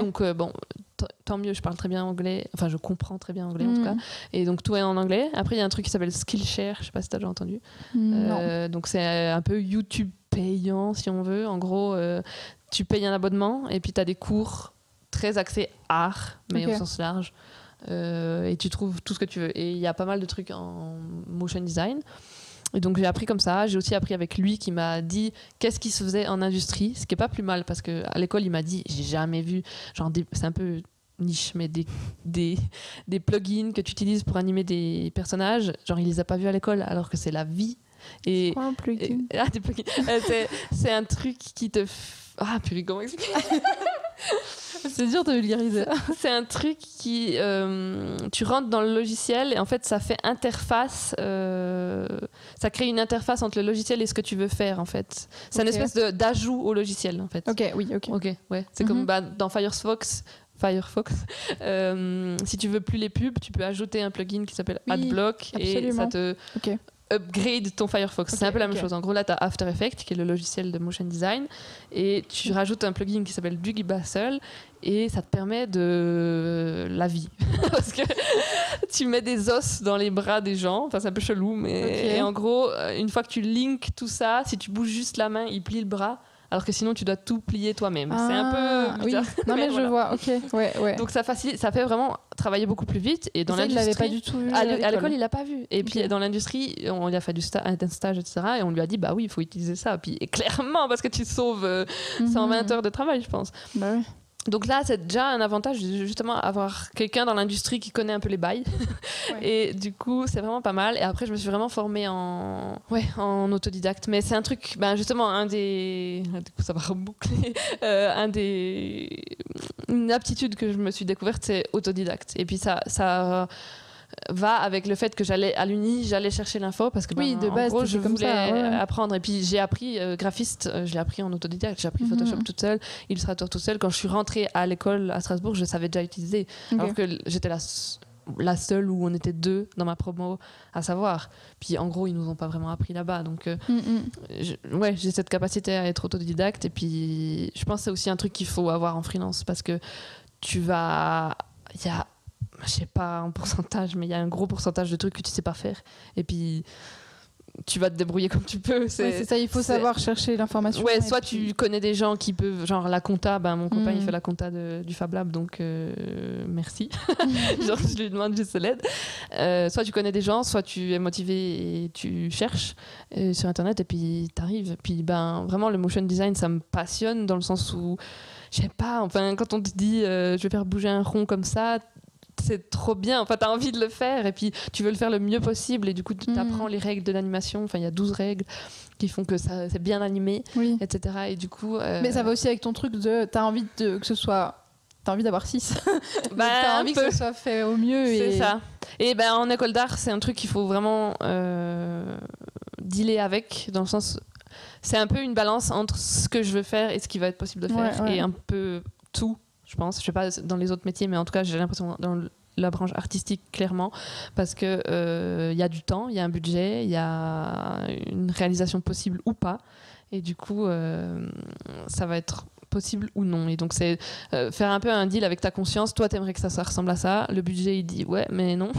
Donc bon, tant mieux, je parle très bien anglais, enfin je comprends très bien anglais en tout cas, et donc tout est en anglais. Après il y a un truc qui s'appelle Skillshare, je sais pas si t'as déjà entendu. Donc c'est un peu YouTube payant si on veut. En gros, tu payes un abonnement et puis t'as des cours très axés art, mais au sens large, et tu trouves tout ce que tu veux. Et il y a pas mal de trucs en motion design. Et donc j'ai appris comme ça. J'ai aussi appris avec lui qui m'a dit qu'est-ce qui se faisait en industrie, ce qui est pas plus mal parce que à l'école il m'a dit j'ai jamais vu genre c'est un peu niche mais des plugins que tu utilises pour animer des personnages, genre il les a pas vus à l'école alors que c'est la vie. Et c'est quoi un plugin? Des plugins. C'est un truc qui te purée, comment expliquer? C'est dur de vulgariser. C'est un truc qui tu rentres dans le logiciel et en fait ça fait interface, ça crée une interface entre le logiciel et ce que tu veux faire en fait. C'est une espèce d'ajout au logiciel en fait. Ok, ouais. C'est comme dans Firefox, si tu veux plus les pubs, tu peux ajouter un plugin qui s'appelle AdBlock et ça te upgrade ton Firefox. C'est un peu la même chose. En gros, là, tu as After Effects, qui est le logiciel de motion design, et tu rajoutes un plugin qui s'appelle Buggy Basel, et ça te permet de la vie. Parce que tu mets des os dans les bras des gens. Enfin, c'est un peu chelou, mais et en gros, une fois que tu links tout ça, si tu bouges juste la main, il plie le bras. Alors que sinon tu dois tout plier toi-même. C'est un peu oui. Non mais voilà. Je vois. Ok. Ouais. Donc ça facilite, ça fait vraiment travailler beaucoup plus vite. Et dans l'industrie, il l'avait pas du tout vu. À l'école, il l'a pas vu. Et puis dans l'industrie, on lui a fait un stage, etc. Et on lui a dit bah oui, il faut utiliser ça. Puis et clairement parce que tu sauves 120 heures de travail, je pense. Bah oui. Donc là, c'est déjà un avantage, justement, avoir quelqu'un dans l'industrie qui connaît un peu les bails. Et du coup, c'est vraiment pas mal. Et après, je me suis vraiment formée en autodidacte. Mais c'est un truc, justement, du coup, ça va reboucler. Une aptitude que je me suis découverte, c'est autodidacte. Et puis ça va avec le fait que j'allais à l'uni, j'allais chercher l'info parce que de base, en gros, je voulais apprendre. Et puis j'ai appris graphiste, je l'ai appris en autodidacte, j'ai appris Photoshop toute seule, Illustrator toute seule. Quand je suis rentrée à l'école à Strasbourg, je savais déjà utiliser. Alors que j'étais la seule où on était 2 dans ma promo à savoir. Puis en gros, ils nous ont pas vraiment appris là-bas. Donc j'ai cette capacité à être autodidacte. Et puis je pense que c'est aussi un truc qu'il faut avoir en freelance parce que je sais pas en pourcentage, mais il y a un gros pourcentage de trucs que tu sais pas faire. Et puis, tu vas te débrouiller comme tu peux. C'est ça, il faut savoir chercher l'information. Ouais, soit tu connais des gens qui peuvent, genre la compta, mon copain il fait la compta du Fab Lab, donc merci. Genre je lui demande juste l'aide. Soit tu connais des gens, soit tu es motivé et tu cherches sur internet et puis t'arrives. Puis vraiment le motion design ça me passionne dans le sens où, je sais pas, enfin quand on te dit je vais faire bouger un rond comme ça, c'est trop bien, enfin t'as envie de le faire et puis tu veux le faire le mieux possible et du coup tu apprends les règles de l'animation, enfin il y a 12 règles qui font que ça c'est bien animé, etc. Et du coup mais ça va aussi avec ton truc de t'as envie que ce soit, t'as envie d'avoir 6 t'as envie que ce soit fait au mieux. C'est ça. Et en école d'art c'est un truc qu'il faut vraiment dealer avec, dans le sens c'est un peu une balance entre ce que je veux faire et ce qui va être possible de faire, et un peu tout, je pense. Je sais pas dans les autres métiers, mais en tout cas j'ai l'impression dans la branche artistique clairement, parce que y a du temps, il y a un budget, il y a une réalisation possible ou pas, et du coup ça va être possible ou non, et donc c'est faire un peu un deal avec ta conscience. Toi t'aimerais que ça ressemble à ça, le budget il dit ouais mais non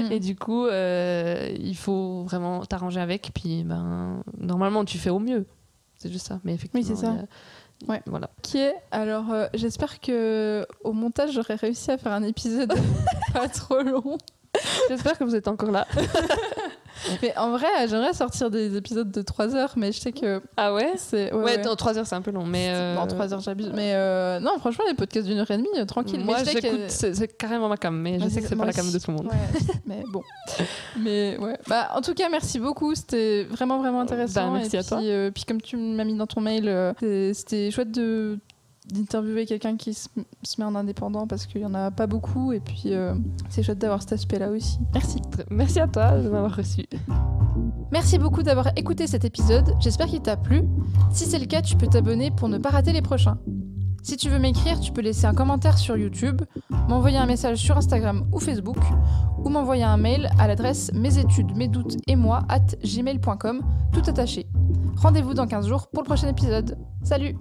et du coup il faut vraiment t'arranger avec, puis normalement tu fais au mieux, c'est juste ça, mais effectivement oui c'est ça. Voilà. Ok, alors j'espère que au montage j'aurai réussi à faire un épisode pas trop long. J'espère que vous êtes encore là. Mais en vrai, j'aimerais sortir des épisodes de 3 heures, mais je sais que... Ah ouais, ouais. 3 heures c'est un peu long, mais... Bon, 3 heures j'abuse, mais non, franchement, les podcasts d'1h30, tranquille. Moi, mais j'écoute, c'est carrément ma cam, mais je sais que c'est pas la cam de tout le monde. Ouais, mais bon. Mais ouais. En tout cas, merci beaucoup, c'était vraiment, vraiment intéressant. Merci à toi. Puis comme tu m'as mis dans ton mail, c'était chouette d'interviewer quelqu'un qui se met en indépendant, parce qu'il y en a pas beaucoup, et puis c'est chouette d'avoir cet aspect là aussi. Merci à toi de m'avoir reçu. Merci beaucoup d'avoir écouté cet épisode, j'espère qu'il t'a plu. Si c'est le cas, tu peux t'abonner pour ne pas rater les prochains. Si tu veux m'écrire, tu peux laisser un commentaire sur YouTube, m'envoyer un message sur Instagram ou Facebook, ou m'envoyer un mail à l'adresse mesetudesmesdoutesетmoi@gmail.com, tout attaché. Rendez-vous dans 15 jours pour le prochain épisode. Salut!